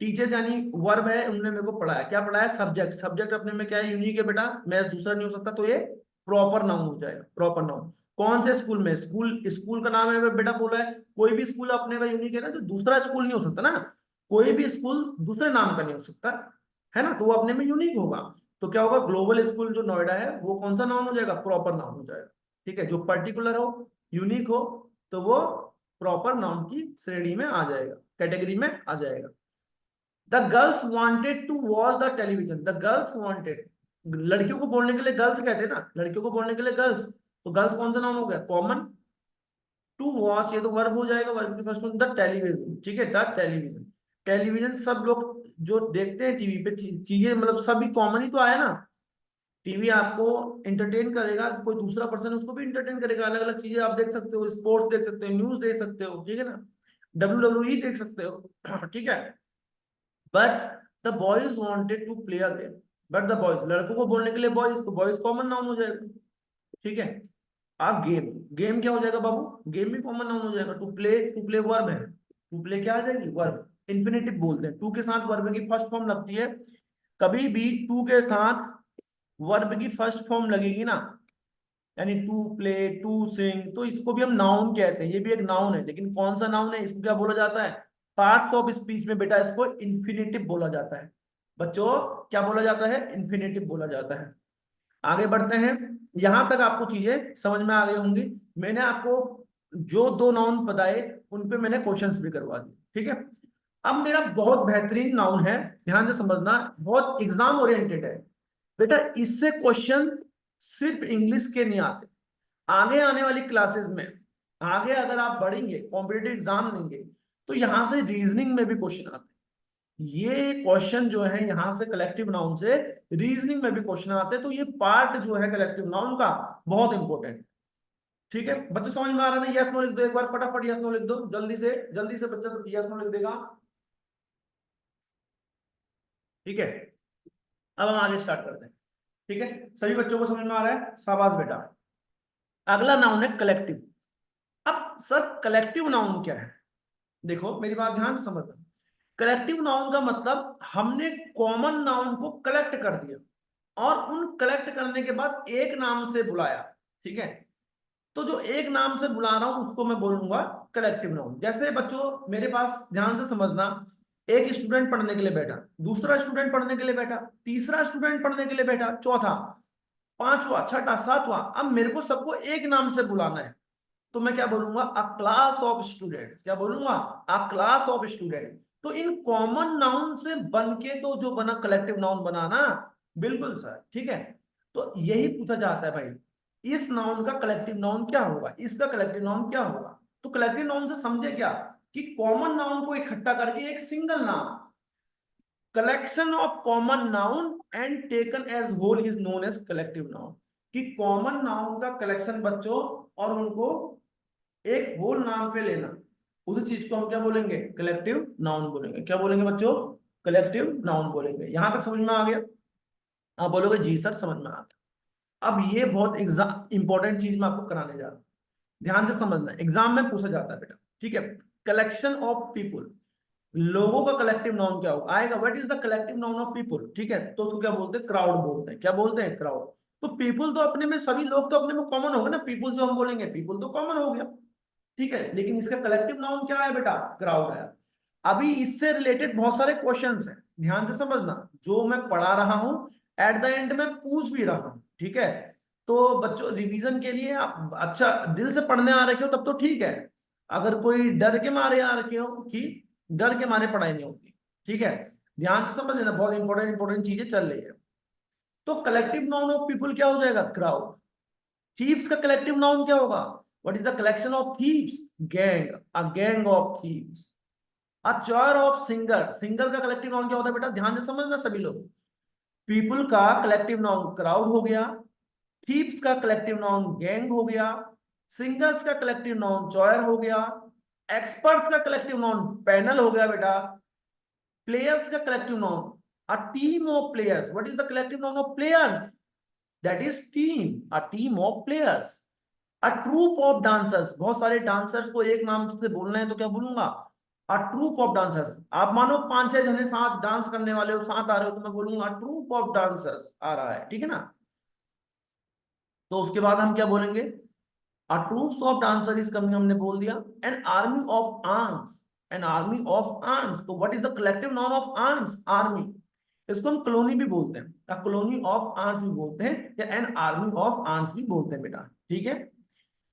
टीचर्स यानी वर्ब है, उन्होंने मेरे को पढ़ाया, क्या पढ़ाया, सब्जेक्ट, सब्जेक्ट अपने में क्या है, यूनिक है बेटा, मैथ दूसरा नहीं हो सकता, तो ये प्रॉपर नाउन हो जाएगा, प्रॉपर नाउन। कौन से स्कूल में, स्कूल, स्कूल का नाम है बेटा बोला है, कोई भी स्कूल अपने का यूनिक है ना, तो दूसरा स्कूल नहीं हो सकता ना, कोई भी स्कूल दूसरे नाम का नहीं हो सकता, है ना, तो वो अपने में यूनिक होगा। तो क्या होगा, ग्लोबल स्कूल जो नोएडा है वो कौन सा नाउन हो जाएगा, प्रॉपर नाउन हो जाएगा, ठीक है। जो पर्टिकुलर हो, यूनिक हो, तो वो प्रॉपर नाउन की श्रेणी में आ जाएगा, कैटेगरी में आ जाएगा। The girls wanted to watch the television, the girls wanted, लड़कियों को बोलने के लिए गर्ल्स कहते हैं ना, लड़कियों को बोलने के लिए गर्ल्स, तो गर्ल्स कौन सा नाउन हो गया, कॉमन। टू वॉच ये तो वर्ब हो जाएगा, वर्ब की फर्स्ट फॉर्म द टेलीविजन, ठीक है, द टेलीविजन। टेलीविजन सब लोग जो देखते हैं टीवी पे चीजें, मतलब सभी कॉमन ही तो आया ना। टीवी आपको इंटरटेन करेगा, कोई दूसरा पर्सन उसको भी इंटरटेन करेगा, अलग अलग चीजें आप देख सकते हो, स्पोर्ट्स देख सकते हो, न्यूज देख सकते हो, ठीक है ना, WWE देख सकते हो, ठीक है। But the boys wanted to play a game, but the boys, लड़कों को बोलने के लिए बॉयज, तो बॉयज कॉमन नाउन हो जाएगा, ठीक है। अब गेम, गेम क्या हो जाएगा बाबू, गेम भी कॉमन नाउन हो जाएगा। टू प्ले वर्ब है, टू प्ले क्या आ जाएगी, वर्ब, इन्फिनेटिव बोलते हैं, टू के साथ वर्ब की फर्स्ट फॉर्म लगती है। कभी भी टू के साथ वर्ब की फर्स्ट फॉर्म लगेगी ना, यानी टू प्ले, टू सिंग, तो इसको भी हम नाउन कहते हैं, ये भी एक नाउन है, लेकिन कौन सा नाउन है, इसको क्या बोला जाता है, पार्ट्स ऑफ स्पीच में बेटा इसको इन्फिनेटिव बोला जाता है बच्चों, क्या बोला जाता है, इन्फिनेटिव बोला जाता है। आगे बढ़ते हैं, यहां तक आपको चीजें समझ में आ गई होंगी। मैंने आपको जो दो नाउन बताए उन पे मैंने क्वेश्चंस भी करवा दिए, ठीक है। अब मेरा बहुत बेहतरीन नाउन है, ध्यान से समझना, बहुत एग्जाम ओरिएंटेड है बेटा, इससे क्वेश्चन सिर्फ इंग्लिश के नहीं आते, आगे आने वाली क्लासेस में, आगे अगर आप बढ़ेंगे कॉम्पिटेटिव एग्जाम लेंगे तो यहां से रीजनिंग में भी क्वेश्चन आते हैं। ये क्वेश्चन जो है यहां से कलेक्टिव नाउन से रीजनिंग में भी क्वेश्चन आते हैं, तो ये पार्ट जो है कलेक्टिव नाउन का बहुत इंपॉर्टेंट, ठीक है। बच्चे समझ में आ रहा है, यस नो लिख दो एक बार, फटाफट यस नो लिख दो, जल्दी से बच्चा सब यस नो लिख देगा, ठीक है। अब हम आगे स्टार्ट करते हैं, ठीक है। सभी बच्चों को समझ में आ रहा है, शाबाश बेटा। अगला नाउन है कलेक्टिव। अब सर कलेक्टिव नाउन क्या है, देखो मेरी बात ध्यान से समझना। कलेक्टिव नाउन का मतलब हमने कॉमन नाउन को कलेक्ट कर दिया और उन कलेक्ट करने के बाद एक नाम से बुलाया, ठीक है। तो जो एक नाम से बुला रहा हूं उसको मैं बोलूंगा कलेक्टिव नाउन। जैसे बच्चों मेरे पास ध्यान से समझना, एक स्टूडेंट पढ़ने के लिए बैठा, दूसरा स्टूडेंट पढ़ने के लिए बैठा, तीसरा स्टूडेंट पढ़ने के लिए बैठा, चौथा, पांचवा, छठा, सातवां, अब मेरे को सबको एक नाम से बुलाना है, तो मैं क्या बोलूंगा, अ क्लास ऑफ स्टूडेंट्स, क्या बोलूंगा, अ क्लास ऑफ स्टूडेंट। तो इन कॉमन नाउन से बन के तो जो बना कलेक्टिव नाउन बना ना, बिल्कुल सर, ठीक है। तो यही पूछा जाता है भाई, इस नाउन का कलेक्टिव नाउन क्या होगा, इसका कलेक्टिव नाउन क्या होगा। तो कलेक्टिव नाउन से समझे क्या, कि कॉमन नाउन को इकट्ठा करके एक सिंगल नाम, collection of common noun and taken as whole is known as collective noun. कि कॉमन नाउन का कलेक्शन बच्चों और उनको एक होल नाम पे लेना, उसी चीज को हम क्या बोलेंगे, कलेक्टिव नाउन बोलेंगे। क्या बोलेंगे बच्चों, कलेक्टिव नाउन बोलेंगे। यहां तक समझ में आ गया, आप बोलोगे जी सर समझ में आ गया। अब ये बहुत एग्जाम इंपॉर्टेंट चीज मैं आपको कराने जा रहा हूं, ध्यान से समझना, एग्जाम में पूछा जाता है बेटा, ठीक है। कलेक्शन ऑफ पीपुल, लोगों का कलेक्टिव नाउन क्या होगा, आएगा what is the collective noun of people, ठीक है। तो उसको क्या बोलते हैं, क्राउड बोलते हैं। क्या बोलते हैं, क्राउड। तो पीपुल तो अपने में, सभी लोग तो अपने में कॉमन हो गए ना, पीपुल जो हम बोलेंगे पीपुल तो कॉमन हो गया, ठीक है। लेकिन इसका कलेक्टिव नाउन क्या है बेटा, क्राउड है। अभी इससे रिलेटेड बहुत सारे क्वेश्चंस हैं, ध्यान से समझना, जो मैं पढ़ा रहा हूं एट द एंड में पूछ भी रहा हूं, ठीक है। तो बच्चों रिवीजन के लिए आप अच्छा दिल से पढ़ने आ रखे हो तब तो ठीक है, अगर कोई डर के मारे आ रखे हो कि डर के मारे पढ़ाई नहीं होती, ठीक है। ध्यान से समझ लेना, बहुत इंपॉर्टेंट इंपॉर्टेंट चीजें चल रही है। तो कलेक्टिव नाउन ऑफ पीपल क्या हो जाएगा, क्राउड। थीव्स का कलेक्टिव नाउन क्या होगा, what is the collection of thieves, gang, a gang of thieves. A chore of singer, singer का कलेक्टिव नाउन क्या होता है बेटा, ध्यान से समझना सभी लोग। पीपल का कलेक्टिव नाउन क्राउड हो गया, थीव्स का कलेक्टिव नाउन गैंग हो गया, सिंगर्स का कलेक्टिव नाउन चॉयर हो गया, एक्सपर्ट्स का कलेक्टिव नाउन पैनल हो गया बेटा, प्लेयर्स का collective noun a team of players. What is the collective noun of players, that is team, a team of players. A troop of dancers, बहुत सारे डांसर्स को एक नाम से बोलना है तो क्या बोलूंगा, अ ट्रूप ऑफ डांसर्स। आप मानो पांच छह जने साथ डांस करने वाले हो, साथ आ रहे हो, तो मैं बोलूंगा ट्रूप ऑफ डांसर्स आ रहा है, ठीक है ना। तो उसके बाद हम क्या बोलेंगे, a troops of dancer is coming, हमने बोल दिया। An army of arms, an army of arms. तो what is the collective noun of arms, army. इसको हम कॉलोनी भी बोलते हैं, अ कॉलोनी ऑफ आर्म्स भी बोलते हैं, या एन आर्मी ऑफ आर्म्स भी बोलते हैं बेटा, ठीक है।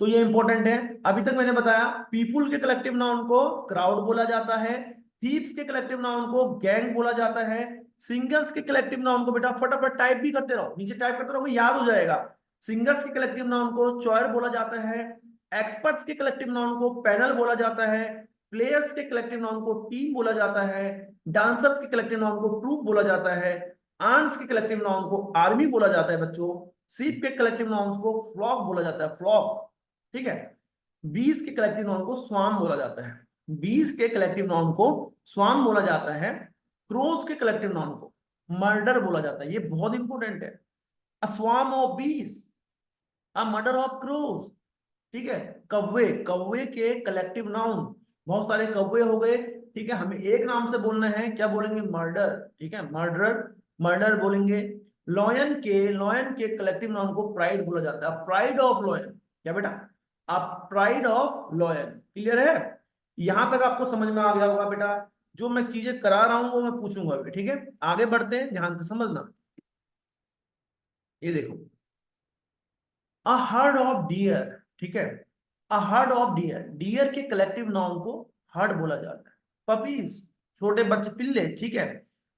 तो ये इंपॉर्टेंट है। अभी तक मैंने बताया पीपुल के कलेक्टिव नाउन को क्राउड बोला जाता है, थीव्स के कलेक्टिव नाउन को गैंग बोला जाता है, सिंगर्स के कलेक्टिव नाउन को बेटा फटाफट टाइप भी करते रहो, नीचे टाइप करते रहो, याद हो जाएगा। सिंगर्स के कलेक्टिव नाउन को चॉयर बोला जाता है, एक्सपर्ट्स के कलेक्टिव नाउन को पैनल बोला जाता है, प्लेयर्स के कलेक्टिव नाउन को टीम बोला जाता है, डांसर्स के कलेक्टिव नाउन को ट्रूप बोला जाता है, आर्म्स के कलेक्टिव नाउन को आर्मी बोला जाता है बच्चों, सीप के कलेक्टिव नाउन्स को फ्लॉक बोला जाता है, फ्लॉक, ठीक है। बीस के कलेक्टिव नाउन को स्वाम बोला जाता है, बीस के कलेक्टिव नाउन को स्वाम बोला जाता है। क्रोज के कलेक्टिव नाउन को मर्डर बोला जाता है, ये बहुत इंपॉर्टेंट है। अ स्वाम ऑफ बीस, अ मर्डर ऑफ क्रोज, ठीक है। कौवे, कौवे के कलेक्टिव नाउन, बहुत सारे कौवे हो गए, ठीक है, हमें एक नाम से बोलना है, क्या बोलेंगे, मर्डर, ठीक है, मर्डर, मर्डर बोलेंगे। लॉयन के कलेक्टिव नाउन को प्राइड बोला जाता है। प्राइड ऑफ लॉयन, क्या बेटा, आप प्राइड ऑफ लॉयन। क्लियर है? यहां तक आपको समझ में आ गया होगा बेटा। जो मैं चीजें करा रहा हूं वो मैं पूछूंगा अभी, ठीक है? आगे बढ़ते हैं, ध्यान से समझना। ये देखो, अ हर्ड ऑफ डियर, ठीक है, a herd of deer, deer के कलेक्टिव नाउन को हर्ड बोला जाता है। पपीज, छोटे बच्चे, पिल्ले, ठीक है,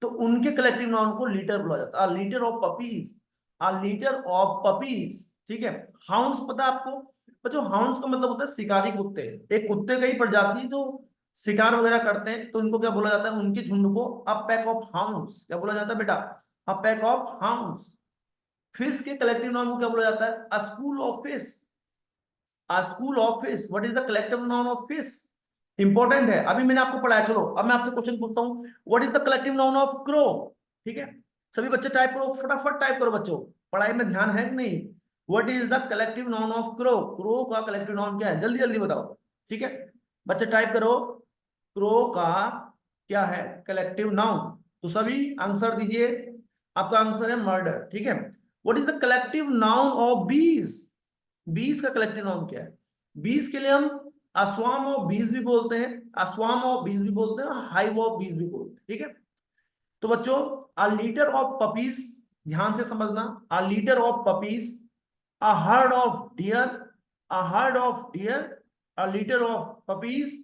तो उनके कलेक्टिव नाउन को लीटर बोला जाता है। अ litre of puppies, a litre of puppies, ठीक है। हाउंड्स पता है आपको बच्चों? हाउंड्स का मतलब होता है शिकारी कुत्ते। एक कुत्ते का ही प्रजाति जो शिकार वगैरह करते हैं, तो इनको क्या बोला जाता है? उनके झुंड को अ पैक ऑफ हाउंड्स, क्या बोला जाता है बेटा? अ पैक ऑफ हाउंड्स। फिश के कलेक्टिव नाउन को क्या बोला जाता है? अ school of fish, a school of fish. What is the collective noun of fish? Important है, अभी मैंने आपको पढ़ाया। चलो अब मैं आपसे क्वेश्चन पूछता हूँ, what is the collective noun of crow? ठीक है, सभी बच्चे टाइप करो, फटाफट टाइप करो बच्चों, पढ़ाई में ध्यान है कि नहीं? What is the collective noun of crow? Crow का कलेक्टिव नाउन क्या है? जल्दी जल्दी बताओ, ठीक है? बच्चे टाइप करो, क्रो का क्या है कलेक्टिव नाउन? तो सभी आंसर दीजिए। आपका आंसर है मर्डर, ठीक है। What is the collective noun of बीज? बीज का कलेक्टिव नाउन क्या है? बीज के लिए हम अस्वाम ऑफ बीज भी बोलते हैं, अस्वाम ऑफ बीज भी बोलते हैं, हाइव ऑफ बीज भी बोलते हैं, ठीक है। तो बच्चों, अ लीटर ऑफ पपीज, ध्यान से समझना, अ litre of puppies, a herd of dear, a herd of dear, a litre of puppies,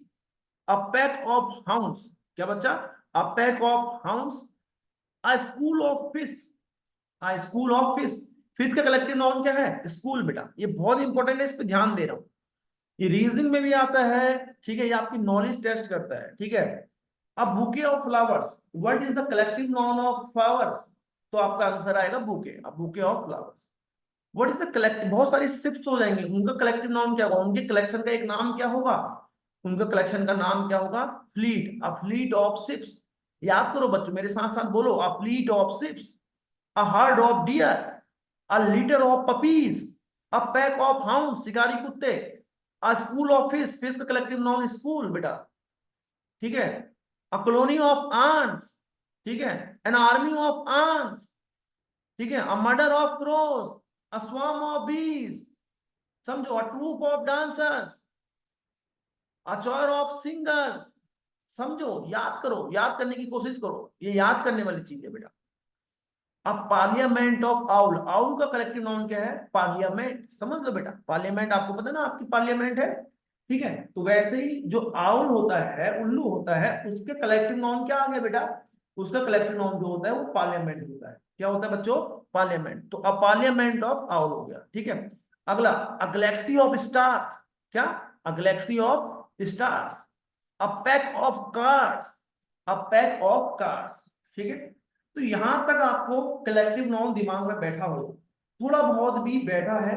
a pack of hounds, क्या बच्चा? अ pack of hounds, a school of fish, a school of fish. Fish का कलेक्टिव नाउन क्या है? स्कूल बेटा, ये बहुत इंपॉर्टेंट है, इस पे ध्यान दे रहा हूं। ये रीजनिंग में भी आता है, ठीक है, ये आपकी नॉलेज टेस्ट करता है, ठीक है। अब bouquet of flowers, what is the collective noun of flowers? तो आपका आंसर आएगा बुके। अब bouquet of flowers, what is the collect, बहुत सारी शिप्स हो जाएंगे, उनका कलेक्टिव नाउन क्या होगा? उनके कलेक्शन का एक नाम क्या होगा? उनका कलेक्शन का नाम क्या होगा? Fleet, a fleet of ships. याद करो बच्चों, मेरे साथ साथ बोलो, अ fleet of ships, a herd of dear, a litre of puppies, a pack of hound, शिकारी कुत्ते, अ स्कूल ऑफ फिश, फिश का कलेक्टिव नाउन स्कूल बेटा, ठीक है। अ कॉलोनी ऑफ आंट्स, ठीक है, एन आर्मी ऑफ आंट्स, ठीक है, a murder of cross, a swarm of बीज, समझो, अ ट्रूप ऑफ डांसर्स, अ चोर ऑफ सिंगर्स। समझो, याद करो, याद करने की कोशिश करो, ये याद करने वाली चीज है बेटा। अब पार्लियामेंट ऑफ आउल, आउल का कलेक्टिव नाउन क्या है? पार्लियामेंट, समझ लो बेटा, पार्लियामेंट आपको पता है ना, आपकी पार्लियामेंट है, ठीक है। तो वैसे ही जो आउल होता है, उल्लू होता है, उसके कलेक्टिव नाउन क्या आ गया बेटा? उसका कलेक्टिव नाउन जो होता है वो पार्लियामेंट होता है। क्या होता है बच्चों? पार्लियामेंट। तो अ पार्लियामेंट ऑफ आउल हो गया, ठीक है। अगला, अ गैलेक्सी ऑफ स्टार्स, क्या? A galaxy of stars, a pack of cars, a pack of cars, ठीक है। तो यहां तक आपको कलेक्टिव नाउन दिमाग में बैठा हो, थोड़ा बहुत भी बैठा है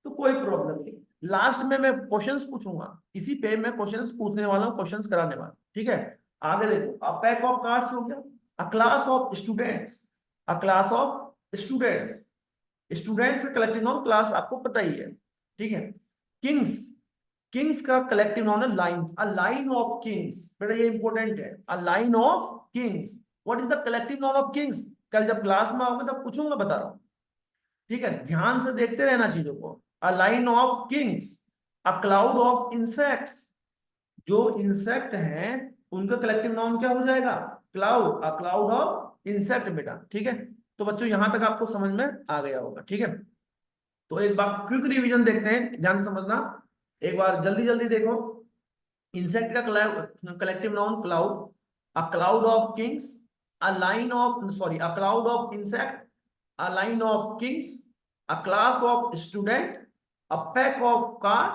तो कोई प्रॉब्लम नहीं। लास्ट में मैं क्वेश्चंस पूछूंगा, इसी पे मैं क्वेश्चंस पूछने वाला हूँ, क्वेश्चंस कराने वाला हूं, ठीक है। आगे देखो, अ पैक ऑफ कार्ड्स हो गया, अ class of students, a class of students, students का कलेक्टिव नाउन क्लास आपको पता ही है, ठीक है। किंग्स, किंग्स का कलेक्टिव नाउन है line, a line of Kings, बेटा ये इंपॉर्टेंट है, अ line of Kings. What is the collective noun of Kings? कल जब क्लास में आओगे तब पूछूंगा, बता रहा हूं, ठीक है। ध्यान से देखते रहना चीजों को। अ line of kings, a cloud of insects, जो इंसेक्ट हैं उनका कलेक्टिव नाउन क्या हो जाएगा? Cloud, a cloud of insect बेटा, ठीक है। तो बच्चों यहां तक आपको समझ में आ गया होगा, ठीक है। तो एक बार क्विक रिवीजन देखते हैं, ध्यान से समझना, एक बार जल्दी जल्दी देखो। इंसेक्ट का collective noun cloud, a cloud of kings, a line of, sorry, a cloud of insect, a line of kings, a class of student, a pack of car,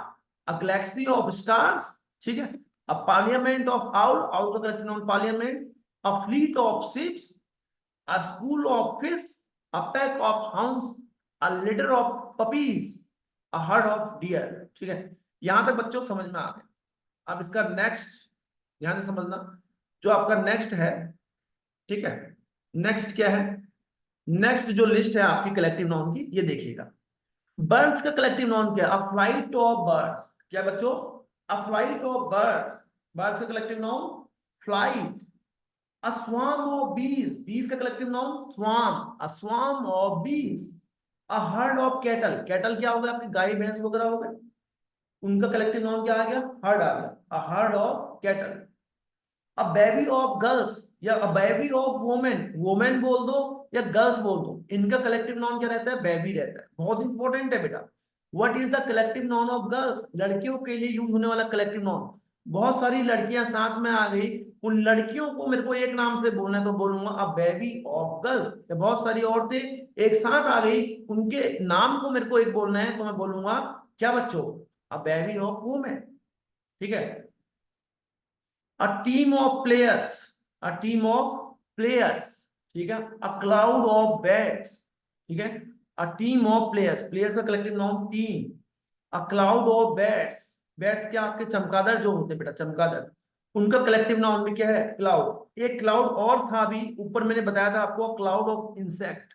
a galaxy of stars, ठीक है, a parliament of owl, owl का collective noun parliament, a fleet of ships, a school of fish, a pack of hounds, a litter of puppies, a herd of deer, ठीक है। यहां तक बच्चों समझ में आ गए। अब इसका नेक्स्ट ध्यान से समझना, जो आपका नेक्स्ट है, ठीक है, नेक्स्ट क्या है? नेक्स्ट जो लिस्ट है आपकी कलेक्टिव नाउन की, ये देखिएगा। बर्ड्स का कलेक्टिव नाउन क्या है? अ फ्लाइट ऑफ बर्ड्स, क्या बच्चों? A flight of birds, birds का collective noun flight, A swarm of bees, bees का collective noun swarm, a swarm of bees. A herd of cattle, cattle क्या हो गया आपकी गाय भैंस वगैरह हो गए, उनका कलेक्टिव नाउन क्या आ गया, हर्ड आ गया, a herd of cattle. A baby of girls या a baby of women, women बोल दो या गर्ल्स बोल दो, इनका कलेक्टिव नाउन क्या रहता है, बेबी रहता है। बहुत इंपॉर्टेंट है बेटा। What is the collective noun of girls, लड़कियों के लिए यूज होने वाला कलेक्टिव नाउन। बहुत सारी लड़कियां साथ में आ गई, उन लड़कियों को मेरे को एक नाम से बोलना है तो बोलूंगा अ बेबी ऑफ गर्ल्स। या बहुत सारी औरतें एक साथ आ गई, उनके नाम को मेरे को एक बोलना है तो मैं बोलूंगा क्या बच्चों, अ बेबी ऑफ वुमेन। ठीक है। a team of players, a team of players, ठीक है। a cloud of bats, ठीक है। a team of players, players का collective noun team. a cloud of bats, bats क्या आपके चमगादड़ जो होते हैं बेटा, चमगादड़, उनका कलेक्टिव नाउन भी क्या है, क्लाउड। एक क्लाउड और था भी ऊपर मैंने बताया था आपको, cloud of insect.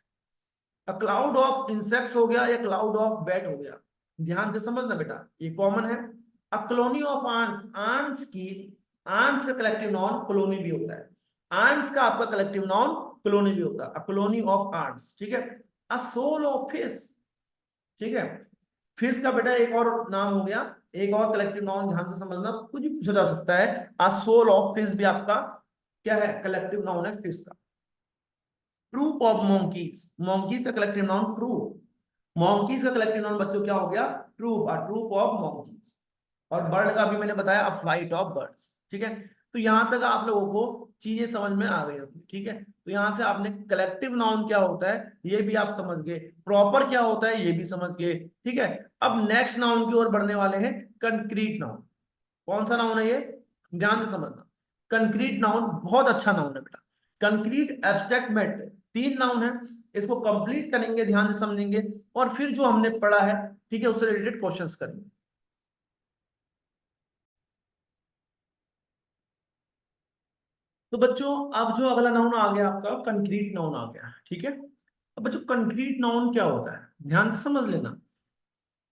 A cloud of insects हो गया या क्लाउड ऑफ बैट हो गया, ध्यान से समझना बेटा, ये कॉमन है। A colony of ants, ants की, आंट्स का कलेक्टिव नाउन कॉलोनी भी होता है, आंट्स का आपका कलेक्टिव नाउन कॉलोनी भी होता है, अ कॉलोनी ऑफ आंट्स। ठीक है। अ सोल ऑफ फिश, ठीक है। फिश का बेटा एक और नाम हो गया, एक और कलेक्टिव नाउन ध्यान से समझना, कुछ भी पूछा जा सकता है। अ सोल ऑफ फिश भी आपका क्या है, कलेक्टिव नाउन है फिश का। ट्रूप ऑफ मोंकीज, मोंकीज का कलेक्टिव नाउन ट्रूप, मोंकीज का कलेक्टिव नाउन बच्चों क्या हो गया, troop, a troop of monkeys. और बर्ड का भी मैंने बताया, अ फ्लाइट ऑफ बर्ड्स। ठीक है। तो यहां तक आप लोगों को चीजें समझ में आ गई होगी। ठीक है। तो यहां से आपने कलेक्टिव नाउन क्या होता है ये भी आप समझ गए, प्रॉपर क्या होता है ये भी समझ गए। ठीक है। अब नेक्स्ट नाउन की ओर बढ़ने वाले हैं, कंक्रीट नाउन। कौन सा नाउन है ये, ध्यान से समझना। कंक्रीट नाउन बहुत अच्छा नाउन है बेटा। कंक्रीट, एब्स्ट्रैक्ट, मेट, तीन नाउन है। इसको कंप्लीट करेंगे, ध्यान से समझेंगे, और फिर जो हमने पढ़ा है ठीक है उससे रिलेटेड क्वेश्चंस करेंगे। तो बच्चों अब जो अगला नाउन आ गया आपका कंक्रीट नाउन आ गया। ठीक है। अब बच्चों कंक्रीट नाउन क्या होता है, ध्यान से समझ लेना।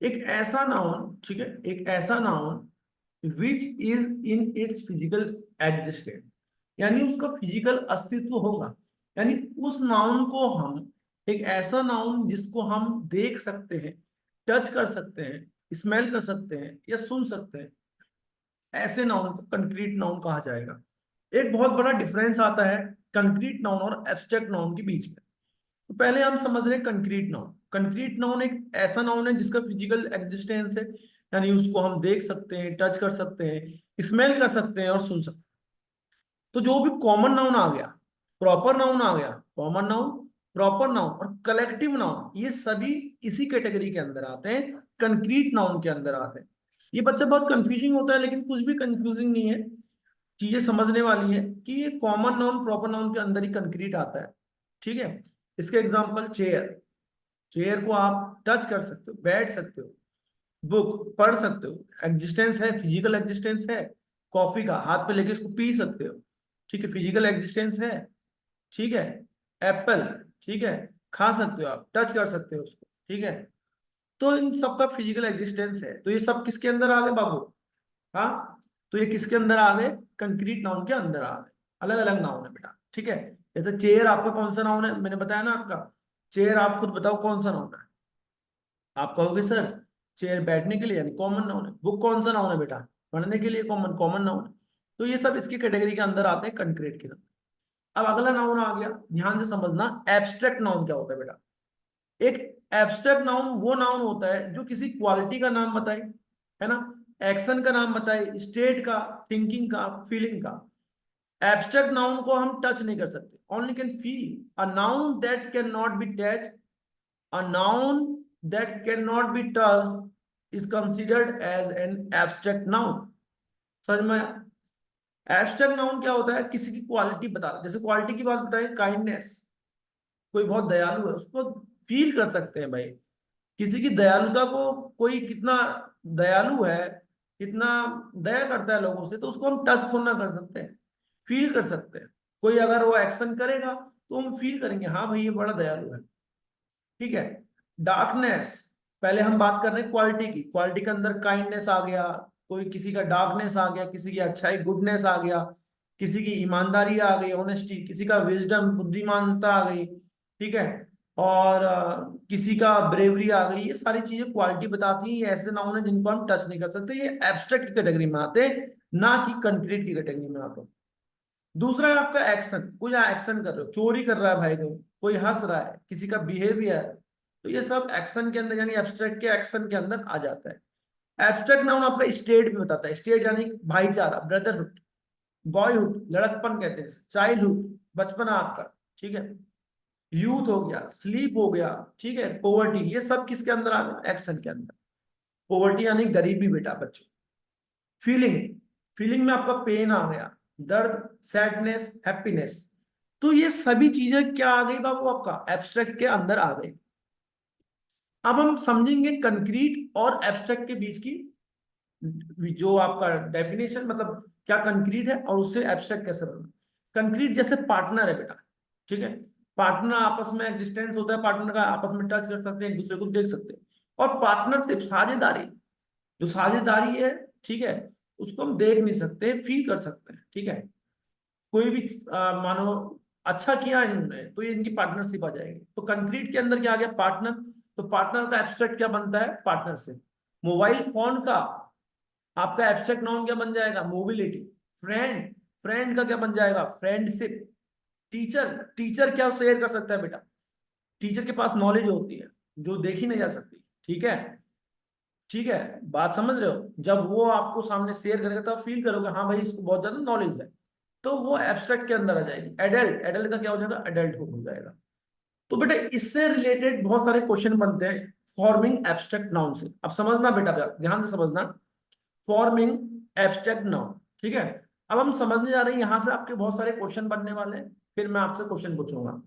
एक ऐसा नाउन, ठीक है, एक ऐसा noun which is in its physical existence, यानी उसका फिजिकल अस्तित्व होगा। यानी उस नाउन को हम, एक ऐसा नाउन जिसको हम देख सकते हैं, टच कर सकते हैं, स्मेल कर सकते हैं या सुन सकते हैं, ऐसे नाउन को कंक्रीट नाउन कहा जाएगा। एक बहुत बड़ा डिफरेंस आता है कंक्रीट नाउन और एब्स्ट्रैक्ट नाउन के बीच में। तो पहले हम समझ रहे हैं कंक्रीट नाउन। कंक्रीट नाउन एक ऐसा नाउन है जिसका फिजिकल एग्जिस्टेंस है, यानी उसको हम देख सकते हैं, टच कर सकते हैं, स्मेल कर सकते हैं और सुन सकते हैं। तो जो भी कॉमन नाउन आ गया, प्रॉपर नाउन आ गया, कॉमन नाउन, प्रॉपर नाउन और कलेक्टिव नाउन, ये सभी इसी कैटेगरी के अंदर आते हैं, कंक्रीट नाउन के अंदर आते हैं। ये बच्चा बहुत कंफ्यूजिंग होता है लेकिन कुछ भी कंफ्यूजिंग नहीं है, चीजें समझने वाली है कि ये कॉमन नाउन प्रॉपर नाउन के अंदर ही कंक्रीट आता है। ठीक है। इसके एग्जांपल चेयर, चेयर को आप टच कर सकते हो, बैठ सकते हो, बुक पढ़ सकते हो, एग्जिस्टेंस है, फिजिकल एग्जिस्टेंस है। कॉफी का हाथ पे लेके इसको पी सकते हो, ठीक है, फिजिकल एग्जिस्टेंस है। ठीक है। एप्पल, ठीक है, खा सकते हो आप, टच कर सकते हो उसको। ठीक है। तो इन सबका फिजिकल एग्जिस्टेंस है, तो ये सब किसके अंदर आ गए बाबू, हाँ, तो ये किसके अंदर आ गए, कंक्रीट नाउन के अंदर आ गए। अलग अलग नाउन है बेटा। ठीक है। जैसे चेयर आपका कौन सा नाउन है, मैंने बताया ना आपका, चेयर आप खुद बताओ कौन सा नाउन है। आप कहोगे सर चेयर बैठने के लिए, यानी कॉमन नाउन है। बुक कौन सा नाउन है बेटा, पढ़ने के लिए, कॉमन कॉमन नाउन है। तो ये सब इसकी कैटेगरी के अंदर आते हैं, कंक्रीट के नाउन। अब अगला नाउन आ गया, ध्यान से समझना, एब्स्ट्रैक्ट नाउन क्या होता है बेटा। एक एब्स्ट्रैक्ट नाउन वो नाउन होता है जो किसी क्वालिटी का नाम बताए, है ना, एक्शन का नाम बताए, स्टेट का, थिंकिंग का, फीलिंग का। एब्स्ट्रैक्ट नाउन को हम टच नहीं कर सकते, only can feel. A noun that can not be touch, a noun that cannot be touched is considered as an abstract noun। समझ में, एब्स्ट्रैक्ट नाउन क्या होता है, किसी की क्वालिटी बता, जैसे क्वालिटी की बात बताएं, काइंडनेस, कोई बहुत दयालु है उसको फील कर सकते हैं भाई। किसी की दयालुता को, कोई कितना दयालु है, कितना दया करता है लोगों से, तो उसको हम टच थोड़ा ना कर सकते हैं, फील कर सकते हैं। कोई अगर वो एक्शन करेगा तो हम फील करेंगे हाँ भाई ये बड़ा दयालु है। ठीक है। डार्कनेस, पहले हम बात कर रहे हैं क्वालिटी की, क्वालिटी के अंदर काइंडनेस आ गया, कोई किसी का डार्कनेस आ गया, किसी की अच्छाई गुडनेस आ गया, किसी की ईमानदारी आ गई, ऑनेस्टी, किसी का विजडम, बुद्धिमानता आ गई, ठीक है, और किसी का ब्रेवरी आ गई। ये सारी चीजें क्वालिटी बताती हैं। ये ऐसे नाउन है जिनको हम टच नहीं कर सकते, ये एब्स्ट्रैक्ट कैटेगरी में आते हैं, ना कि कंक्रीट की कैटेगरी में आते हैं। दूसरा है आपका एक्शन। कोई एक्शन कर रहे हो, चोरी कर रहा है भाई को, कोई हंस रहा है, किसी का बिहेवियर, तो ये सब एक्शन के अंदर यानी एब्स्ट्रैक्ट के एक्शन के अंदर आ जाता है। एब्स्ट्रैक्ट नाउन आपका स्टेट भी बताता है। स्टेट यानी भाईचारा, ब्रदरहुड, बॉयहुड, लड़कपन कहते हैं, चाइल्डहुड, बचपना आपका, ठीक है, यूथ हो गया, स्लीप हो गया, ठीक है, पोवर्टी, ये सब किसके अंदर आ गया, एक्शन के अंदर। पोवर्टी यानी गरीबी बेटा बच्चों। फीलिंग, फीलिंग में आपका पेन आ गया, दर्द, सैडनेस, हैप्पीनेस, तो ये सभी चीजें क्या आ गई बाबू, आपका एब्स्ट्रैक्ट के अंदर आ गई। अब हम समझेंगे कंक्रीट और एब्स्ट्रैक्ट के बीच की जो आपका डेफिनेशन, मतलब क्या कंक्रीट है और उससे एब्स्ट्रैक्ट कैसे बना। कंक्रीट जैसे पार्टनर है बेटा, ठीक है, पार्टनर आपस में डिस्टेंस होता है, पार्टनर का आपस में टच कर सकते हैं, एक दूसरे को देख सकते हैं। और पार्टनरशिप, साझेदारी, जो साझेदारी है, ठीक है, उसको हम देख नहीं सकते, फील कर सकते हैं, ठीक है। कोई भी मानो अच्छा किया इन्होंने, तो ये इनकी पार्टनरशिप आ जाएगी। तो कंक्रीट के अंदर क्या आ गया, पार्टनर। तो पार्टनर का एब्स्ट्रैक्ट क्या बनता है, पार्टनरशिप। मोबाइल फोन का आपका एब्स्ट्रैक्ट नाउन क्या बन जाएगा, मोबिलिटी। फ्रेंड, फ्रेंड का क्या बन जाएगा, फ्रेंडशिप। टीचर, टीचर क्या शेयर कर सकता है बेटा, टीचर के पास नॉलेज होती है जो देखी नहीं जा सकती, ठीक है, ठीक है, बात समझ रहे हो। जब वो आपको सामने शेयर करेगा तो आप फील करोगे हाँ भाई इसको बहुत ज्यादा नॉलेज है, तो वो एब्स्ट्रैक्ट के अंदर आ जाएगी। एडल्ट, एडल्ट का क्या हो जाएगा, एडल्टहुड हो जाएगा। तो बेटा इससे रिलेटेड बहुत सारे क्वेश्चन बनते हैं फॉर्मिंग एब्स्ट्रैक्ट नाउन से। अब समझना बेटा, ध्यान से समझना, फॉर्मिंग एब्स्ट्रैक्ट नाउन, ठीक है। अब हम समझने जा रहे हैं, यहां से आपके बहुत सारे क्वेश्चन बनने वाले हैं, फिर मैं आपसे क्वेश्चन पूछूंगा।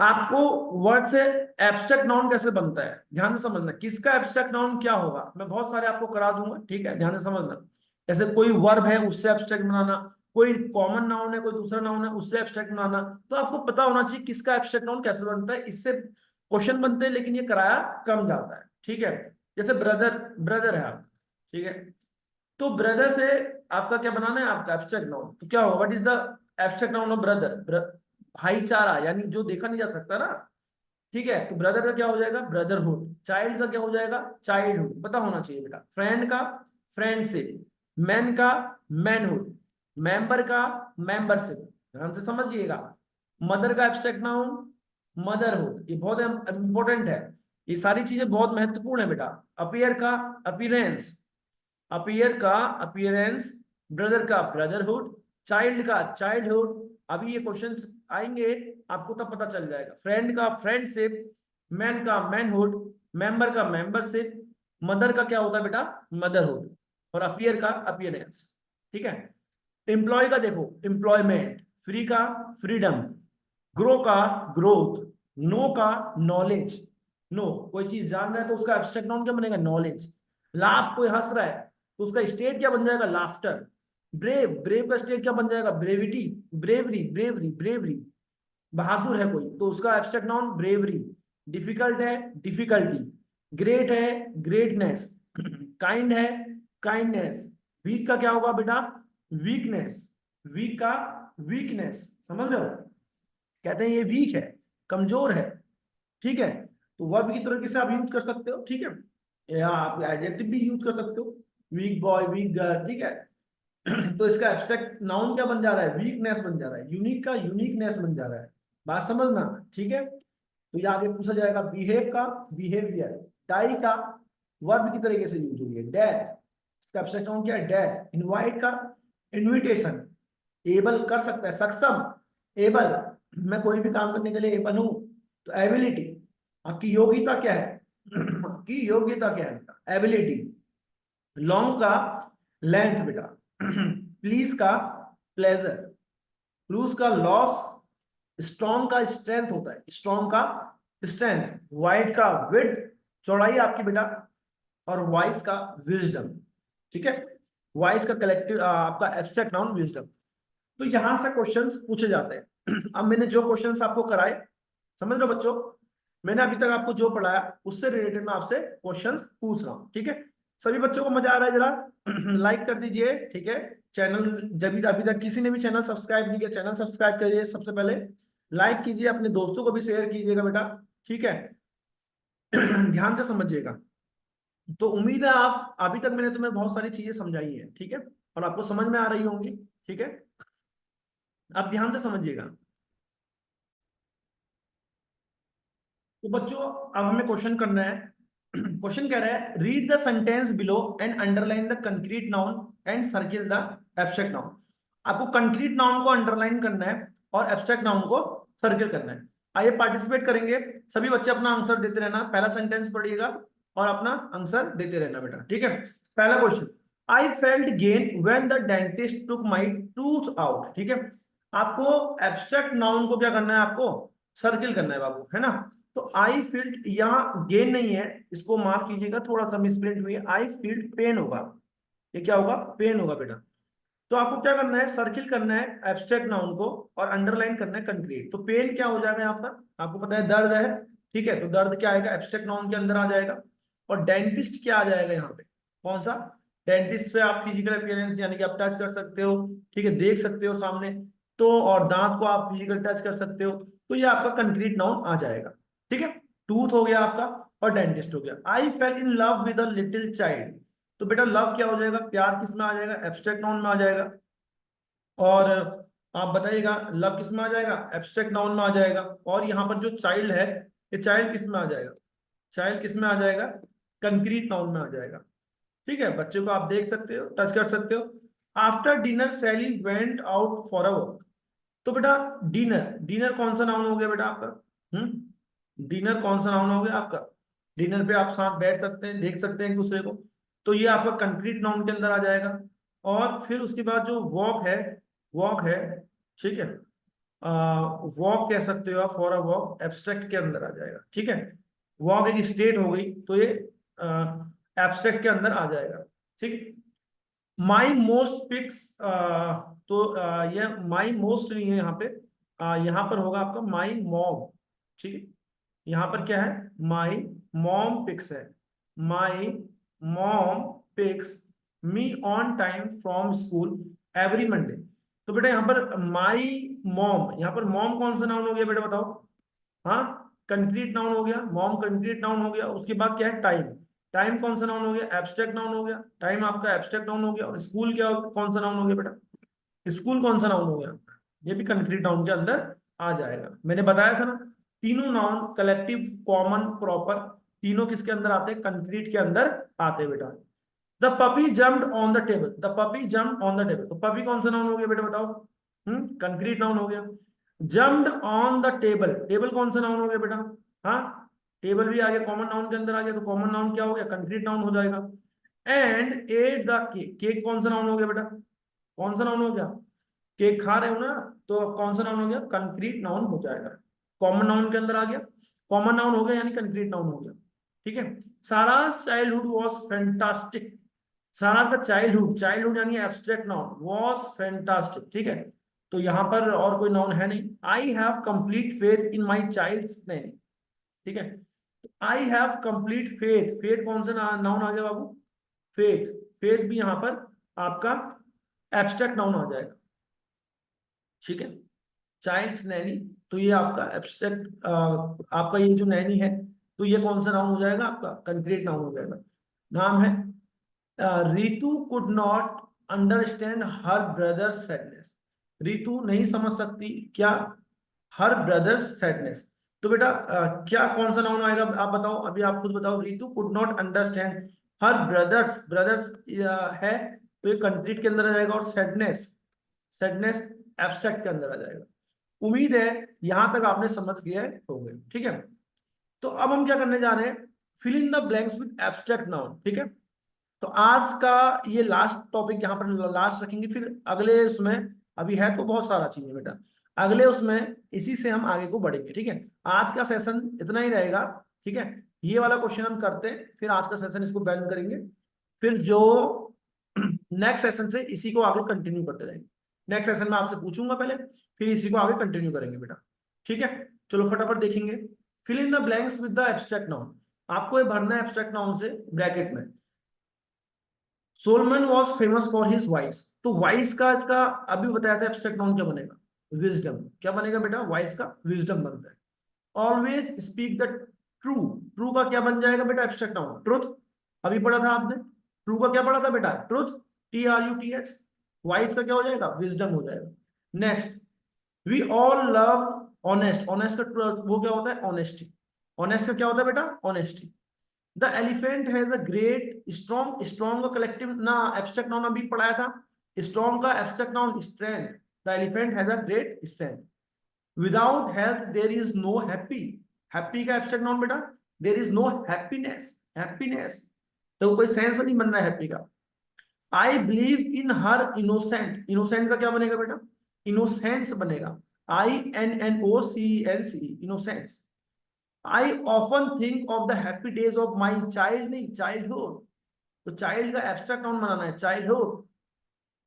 आपको वर्ड से एब्स्ट्रैक्ट नाउन कैसे बनता है ध्यान से समझना, किसका एब्स्ट्रैक्ट नाउन क्या होगा, मैं बहुत सारे आपको करा दूंगा, ठीक है, ध्यान से समझना। जैसे कोई वर्ब है उससे एब्स्ट्रैक्ट बनाना, कोई कॉमन नाउन है, कोई दूसरा नाउन है, उससे एब्स्ट्रैक्ट बनाना, तो आपको पता होना चाहिए किसका एब्स्ट्रैक्ट नाउन कैसे बनता है। इससे क्वेश्चन बनते हैं, लेकिन ये कराया कम जाता है, ठीक है। जैसे ब्रदर, ब्रदर है आप, ठीक है, तो ब्रदर से आपका क्या बनाना है, आपका एब्स्ट्रैक्ट नाउन, तो क्या होगा, what is the abstract noun of brother, भाईचारा, यानी जो देखा नहीं जा सकता ना, ठीक है। तो ब्रदर का क्या हो जाएगा, ब्रदरहुड। चाइल्ड का क्या हो जाएगा, चाइल्डहुड, पता होना चाहिए बेटा। फ्रेंड का, फ्रेंडशिप। मैन का, मैनहुड। मेंबर का, मेंबरशिप, ध्यान से समझिएगा। मदर का एब्स्ट्रैक्ट नाउन, मदरहुड, ये बहुत इंपॉर्टेंट है, ये सारी चीजें बहुत महत्वपूर्ण है बेटा। अपीयर का, अपीयरेंस, अपीयर का अपीयरेंस, ब्रदर का ब्रदरहुड, चाइल्ड का चाइल्डहुड। अभी ये क्वेश्चंस आएंगे आपको तब पता चल जाएगा। फ्रेंड का फ्रेंडशिप, मैन का मैनहुड, मेंबर का मेंबरशिप, मदर का क्या होता है बेटा, मदरहुड, और अपीयर का अपीयरेंस, ठीक है। एम्प्लॉय का देखो, एम्प्लॉयमेंट। फ्री का फ्रीडम, ग्रो का ग्रोथ, नो का नॉलेज, नो कोई चीज जान रहा है तो उसका एब्स्ट्रैक्ट नाउन क्या बनेगा, नॉलेज। लाफ, कोई हंस रहा है तो उसका स्टेट क्या बन जाएगा, लाफ्टर। ब्रेव, ब्रेव का स्टेट क्या बन जाएगा, ब्रेविटी, ब्रेवरी, ब्रेवरी, ब्रेवरी। बहादुर है कोई तो उसका एब्स्ट्रैक्ट नाउन ब्रेवरी। डिफिकल्ट है, डिफिकल्टी। ग्रेट है, ग्रेटनेस। काइंड है, काइंडनेस। वीक का क्या होगा बेटा, वीकनेस, वीक का वीकनेस, समझ रहे हो, कहते हैं ये वीक है, कमजोर है, ठीक है। तो वर्ब की तरीके से आप यूज कर सकते हो, ठीक है, या आप एडजेक्टिव भी यूज कर सकते हो, वीक बॉय, वीक गर्ल, ठीक है। तो इसका एब्स्ट्रैक्ट नाउन क्या बन जा रहा है, वीकनेस बन जा रहा है। यूनिक का यूनिकनेस बन जा रहा है, बात समझना, ठीक है। तो ये आगे पूछा जाएगा। बिहेव का बिहेवियर। डाई का वर्ब की तरीके से यूज हुई है, डेथ, इसका एब्स्ट्रैक्ट नाउन क्या है, डेथ। इनवाइट का इनविटेशन। एबल कर सकता है, सक्षम, एबल, मैं कोई भी काम करने के लिए एबल हूं, तो एबिलिटी। आपकी योग्यता क्या है, आपकी योग्यता क्या है, एबिलिटी। लॉन्ग का लेंथ बेटा। प्लीज का प्लेजर। लूज का लॉस। स्ट्रॉन्ग का स्ट्रेंथ होता है, स्ट्रॉन्ग का स्ट्रेंथ। वाइड का विड, चौड़ाई आपकी बेटा। और वाइज का विजडम, ठीक है। वाइज का कलेक्टिव आपका एब्स्ट्रैक्ट नाउन विजडम। तो यहां से क्वेश्चंस पूछे जाते हैं। अब मैंने जो क्वेश्चंस आपको कराए, समझ लो बच्चों, मैंने अभी तक आपको जो पढ़ाया उससे रिलेटेड मैं आपसे क्वेश्चंस पूछ रहा हूं, ठीक है। सभी बच्चों को मजा आ रहा है? जरा लाइक कर दीजिए, ठीक है। चैनल जब भी अभी तक किसी ने भी चैनल सब्सक्राइब नहीं किया, चैनल सब्सक्राइब करिए सबसे पहले, लाइक कीजिए, अपने दोस्तों को भी शेयर कीजिएगा बेटा, ठीक है। ध्यान से समझिएगा। तो उम्मीद है आप अभी तक मैंने तुम्हें बहुत सारी चीजें समझाई है, ठीक है, और आपको समझ में आ रही होंगी, ठीक है। आप ध्यान से समझिएगा। तो बच्चों अब हमें क्वेश्चन करना है। क्वेश्चन कह रहा है read the sentence below and underline the concrete noun and circle the abstract noun. आपको कंक्रीट नाउन को अंडरलाइन करना है और एब्स्ट्रैक्ट नाउन को सर्किल करना है। आइए पार्टिसिपेट करेंगे सभी बच्चे, अपना आंसर देते रहना, पहला सेंटेंस पढ़िएगा और अपना आंसर देते रहना बेटा, ठीक है। पहला question, I felt gain when the dentist took my tooth out, ठीक है। आपको एब्स्ट्रैक्ट नाउन को क्या करना है, आपको सर्किल करना है बाबू, है ना। तो आई फील्ड यहाँ गेन नहीं है, इसको माफ कीजिएगा, थोड़ा सा मिसप्रिंट हुई है, आई फील्ड पेन होगा, ये क्या होगा, पेन होगा बेटा। तो आपको क्या करना है, सर्किल करना है एब्स्ट्रैक्ट नाउन को और अंडरलाइन करना है कंक्रीट। तो पेन क्या हो जाएगा यहाँ पर, आपको पता है दर्द है, ठीक है, तो दर्द क्या आएगा, एब्स्ट्रैक्ट नाउन के अंदर आ जाएगा। और डेंटिस्ट क्या आ जाएगा यहाँ पे, कौन सा, डेंटिस्ट से आप फिजिकल अपीयरेंस यानी कि आप टच कर सकते हो, ठीक है, देख सकते हो सामने, तो और दांत को आप फिजिकल टच कर सकते हो, तो ये आपका कंक्रीट नाउन आ जाएगा, ठीक है। टूथ हो गया आपका और डेंटिस्ट हो गया। I fell in love with a little child, तो बेटा लव क्या हो जाएगा, प्यार किस में आ जाएगा, एब्स्ट्रैक्ट नाउन में आ जाएगा। और आप बताइएगा लव किस में आ जाएगा, एब्स्ट्रैक्ट नाउन में आ जाएगा। और यहाँ पर जो चाइल्ड है, ये चाइल्ड किस में आ जाएगा, चाइल्ड किस में आ जाएगा, कंक्रीट नाउन में आ जाएगा, ठीक है। बच्चे को आप देख सकते हो, टच कर सकते हो। After dinner Sally went out for a walk, तो बेटा डिनर, डिनर कौन सा नाउन हो गया बेटा आपका, डिनर कौन सा नाउन हो गया आपका, डिनर पे आप साथ बैठ सकते हैं, देख सकते हैं एक दूसरे को, तो ये आपका कंक्रीट नाउन के अंदर आ जाएगा। और फिर उसके बाद जो वॉक है, वॉक है, ठीक है, वॉक कह सकते हो आप, फॉर अ वॉक एब्स्ट्रैक्ट के अंदर आ जाएगा, ठीक है। वॉक एक स्टेट हो गई, तो ये एब्स्ट्रैक्ट के अंदर आ जाएगा, ठीक। माई मोस्ट पिक्स, तो ये माई मोस्ट नहीं है यहाँ पे, यहाँ पर होगा आपका माई मॉम, ठीक है। यहाँ पर क्या है, माई मॉम पिक्स है, my mom picks me on time from school every Monday. तो बेटा यहाँ पर माई मॉम, यहाँ पर मॉम कौन सा नाउन हो गया बेटा बताओ, हाँ, कंक्रीट नाउन हो गया, मॉम कंक्रीट नाउन हो गया। उसके बाद क्या है, टाइम, टाइम कौन सा नाउन हो गया, एब्स्ट्रैक्ट नाउन हो गया, टाइम आपका एब्स्ट्रैक्ट नाउन हो गया। और स्कूल क्या कौन सा नाउन हो गया बेटा, स्कूल कौन सा नाउन हो गया, ये भी कंक्रीट नाउन के अंदर आ जाएगा। मैंने बताया था ना, तीनों नाउन कलेक्टिव कॉमन प्रॉपर, तीनों किसके अंदर आते हैं, कंक्रीट के अंदर आते हैं बेटा। The puppy jumped on the table, the puppy jumped on the table, तो पपी कौन सा नाउन हो गया बेटा बताओ, कंक्रीट नाउन हो गया। Jumped on the table, table कौन सा नाउन हो गया बेटा, हाँ, टेबल भी आ गया, कॉमन नाउन के अंदर आ गया, तो कॉमन नाउन क्या हो गया, कंक्रीट नाउन हो जाएगा। And at the cake, cake कौन सा नाउन हो गया बेटा, कौन सा नाउन हो गया, केक खा रहे हो ना, तो कौन सा नाउन हो गया, कंक्रीट नाउन हो जाएगा, कॉमन नाउन के अंदर आ गया, कॉमन नाउन हो गया यानी कंक्रीट नाउन हो गया, ठीक है। सारा चाइल्डहुड वाज फैंटास्टिक, सारा का चाइल्डहुड, चाइल्डहुड यानी एब्स्ट्रैक्ट नाउन, वाज फैंटास्टिक, ठीक है। तो यहाँ पर और कोई नाउन है नहीं। I have complete faith in my child's name, ठीक है। I have complete faith, faith कौन सा नाउन आ गया बाबू, फेथ, फेथ भी यहाँ पर आपका एब्स्ट्रैक्ट नाउन आ जाएगा, ठीक है। चाइल्ड्स नैनी, तो ये आपका एब्स्ट्रैक्ट, आपका ये जो नैनी है, तो ये कौन सा नाउन हो जाएगा, आपका कंक्रीट नाउन हो जाएगा। नाम है Ritu could not understand her brothers sadness, Ritu नहीं समझ सकती क्या, हर ब्रदर्स सैडनेस। तो बेटा क्या कौन सा नाउन आएगा, आप बताओ, अभी आप खुद बताओ, Ritu could not understand her brothers, brothers है, तो ये कंक्रीट के अंदर आ जाएगा। और सैडनेस, सैडनेस एब्स्ट्रैक्ट के अंदर आ जाएगा। उम्मीद है यहां तक आपने समझ गया है, हो गए, ठीक है। तो अब हम क्या करने जा रहे हैं, fill in the blanks with abstract noun, ठीक है। तो आज का ये लास्ट टॉपिक यहाँ पर लास्ट रखेंगे, फिर अगले उसमें, अभी है तो बहुत सारा चीज है बेटा, अगले उसमें इसी से हम आगे को बढ़ेंगे, ठीक है। आज का सेशन इतना ही रहेगा, ठीक है। ये वाला क्वेश्चन हम करते हैं, फिर आज का सेशन इसको बैन करेंगे, फिर जो नेक्स्ट सेशन से इसी को आगे कंटिन्यू करते रहेंगे। नेक्स्ट सेशन में आपसे पूछूंगा पहले, फिर इसी को आगे कंटिन्यू करेंगे बेटा, ठीक है। चलो फटाफट देखेंगे। Fill in the blanks with the abstract noun, आपको ये भरना है एब्स्ट्रैक्ट नाउन से ब्रैकेट में। Solomon was famous for his wise. तो वाइस का इसका अभी बताया था एब्स्ट्रैक्ट नाउन क्या बनेगा, विजडम। क्या बनेगा बेटा, वाइस का विजडम बनता है। Always speak the true, true का क्या बन जाएगा बेटा एब्स्ट्रैक्ट नाउन, ट्रुथ। अभी पढ़ा था आपने, ट्रू का क्या पढ़ा था बेटा, ट्रुथ, TRUTH। वाइस का क्या हो जाएगा, विजडम हो जाएगा। Next, we all love honest. Honest का वो क्या होता है, ऑनेस्टी। ऑनेस्ट का क्या होता है बेटा, honesty. The elephant has a great strong, strong का कलेक्टिव ना एब्स्ट्रैक्ट नाउन अभी पढ़ाया था, स्ट्रॉन्ग का abstract noun strength. The elephant has a great strength. Without health there is no happy. Happy का एब्स्ट्रैक्ट नाउन बेटा, there is no happiness, happiness. तो कोई सेंस नहीं बन रहा है हैप्पी का। I believe in her innocent. Innocent का क्या बनेगा बेटा, इनोसेंस बनेगा, INNOCENCE, innocence. I often think of the happy days of my child, नहीं चाइल्डहुड। तो चाइल्ड का एब्स्ट्रैक्ट नाउन बनाना है, childhood.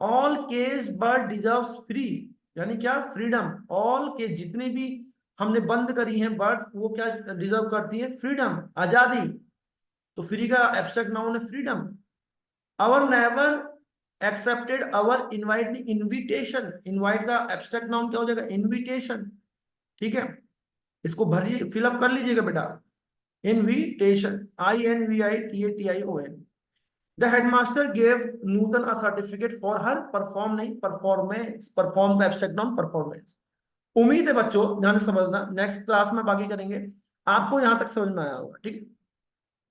All cage bird deserves free, यानी क्या, फ्रीडम। ऑल के जितने भी हमने बंद करी हैं बर्ड, वो क्या डिजर्व करती है, फ्रीडम, आजादी। तो फ्री का एब्स्ट्रैक्ट नाउन है freedom. Our never accepted our invite, invitation. Invite का एब्स्ट्रैक्ट नाउन क्या हो जाएगा, इनविटेशन। ठीक है, इसको भरिए, फिलअप कर लीजिएगा बेटा, invitation, INVITATION। The headmaster gave Nutan a certificate for her perform, नहीं परफॉर्मेंस, परफॉर्म का एब्स्ट्रैक्ट नाउन परफॉर्मेंस। उम्मीद है बच्चों ध्यान से समझना, नेक्स्ट क्लास में बाकी करेंगे। आपको यहां तक समझ में आया होगा, ठीक है,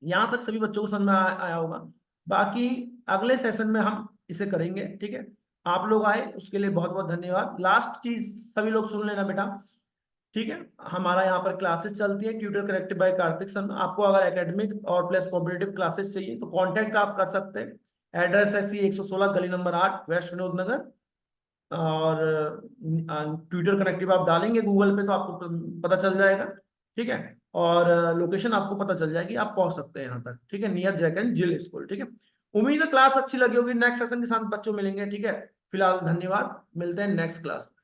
यहां तक सभी बच्चों को समझ में आया होगा। बाकी अगले सेशन में हम इसे करेंगे, ठीक है। आप लोग आए उसके लिए बहुत बहुत धन्यवाद। लास्ट चीज सभी लोग सुन लेना बेटा, ठीक है। हमारा यहाँ पर क्लासेस चलती है tutor corrected bye Kartik Sharma. आपको अगर एकेडमिक और प्लस कॉम्पिटेटिव क्लासेस चाहिए तो कांटेक्ट आप कर सकते हैं। एड्रेस है C116 गली नंबर 8 वेस्ट विनोद नगर। और ट्विटर कनेक्टिव आप डालेंगे गूगल पे तो आपको पता चल जाएगा, ठीक है। और लोकेशन आपको पता चल जाएगी, आप पहुंच सकते हैं यहाँ तक, ठीक है, near Jack and Jill school, ठीक है। उम्मीद है क्लास अच्छी लगी होगी। नेक्स्ट सेशन के साथ बच्चों मिलेंगे, ठीक है। फिलहाल धन्यवाद, मिलते हैं नेक्स्ट क्लास में।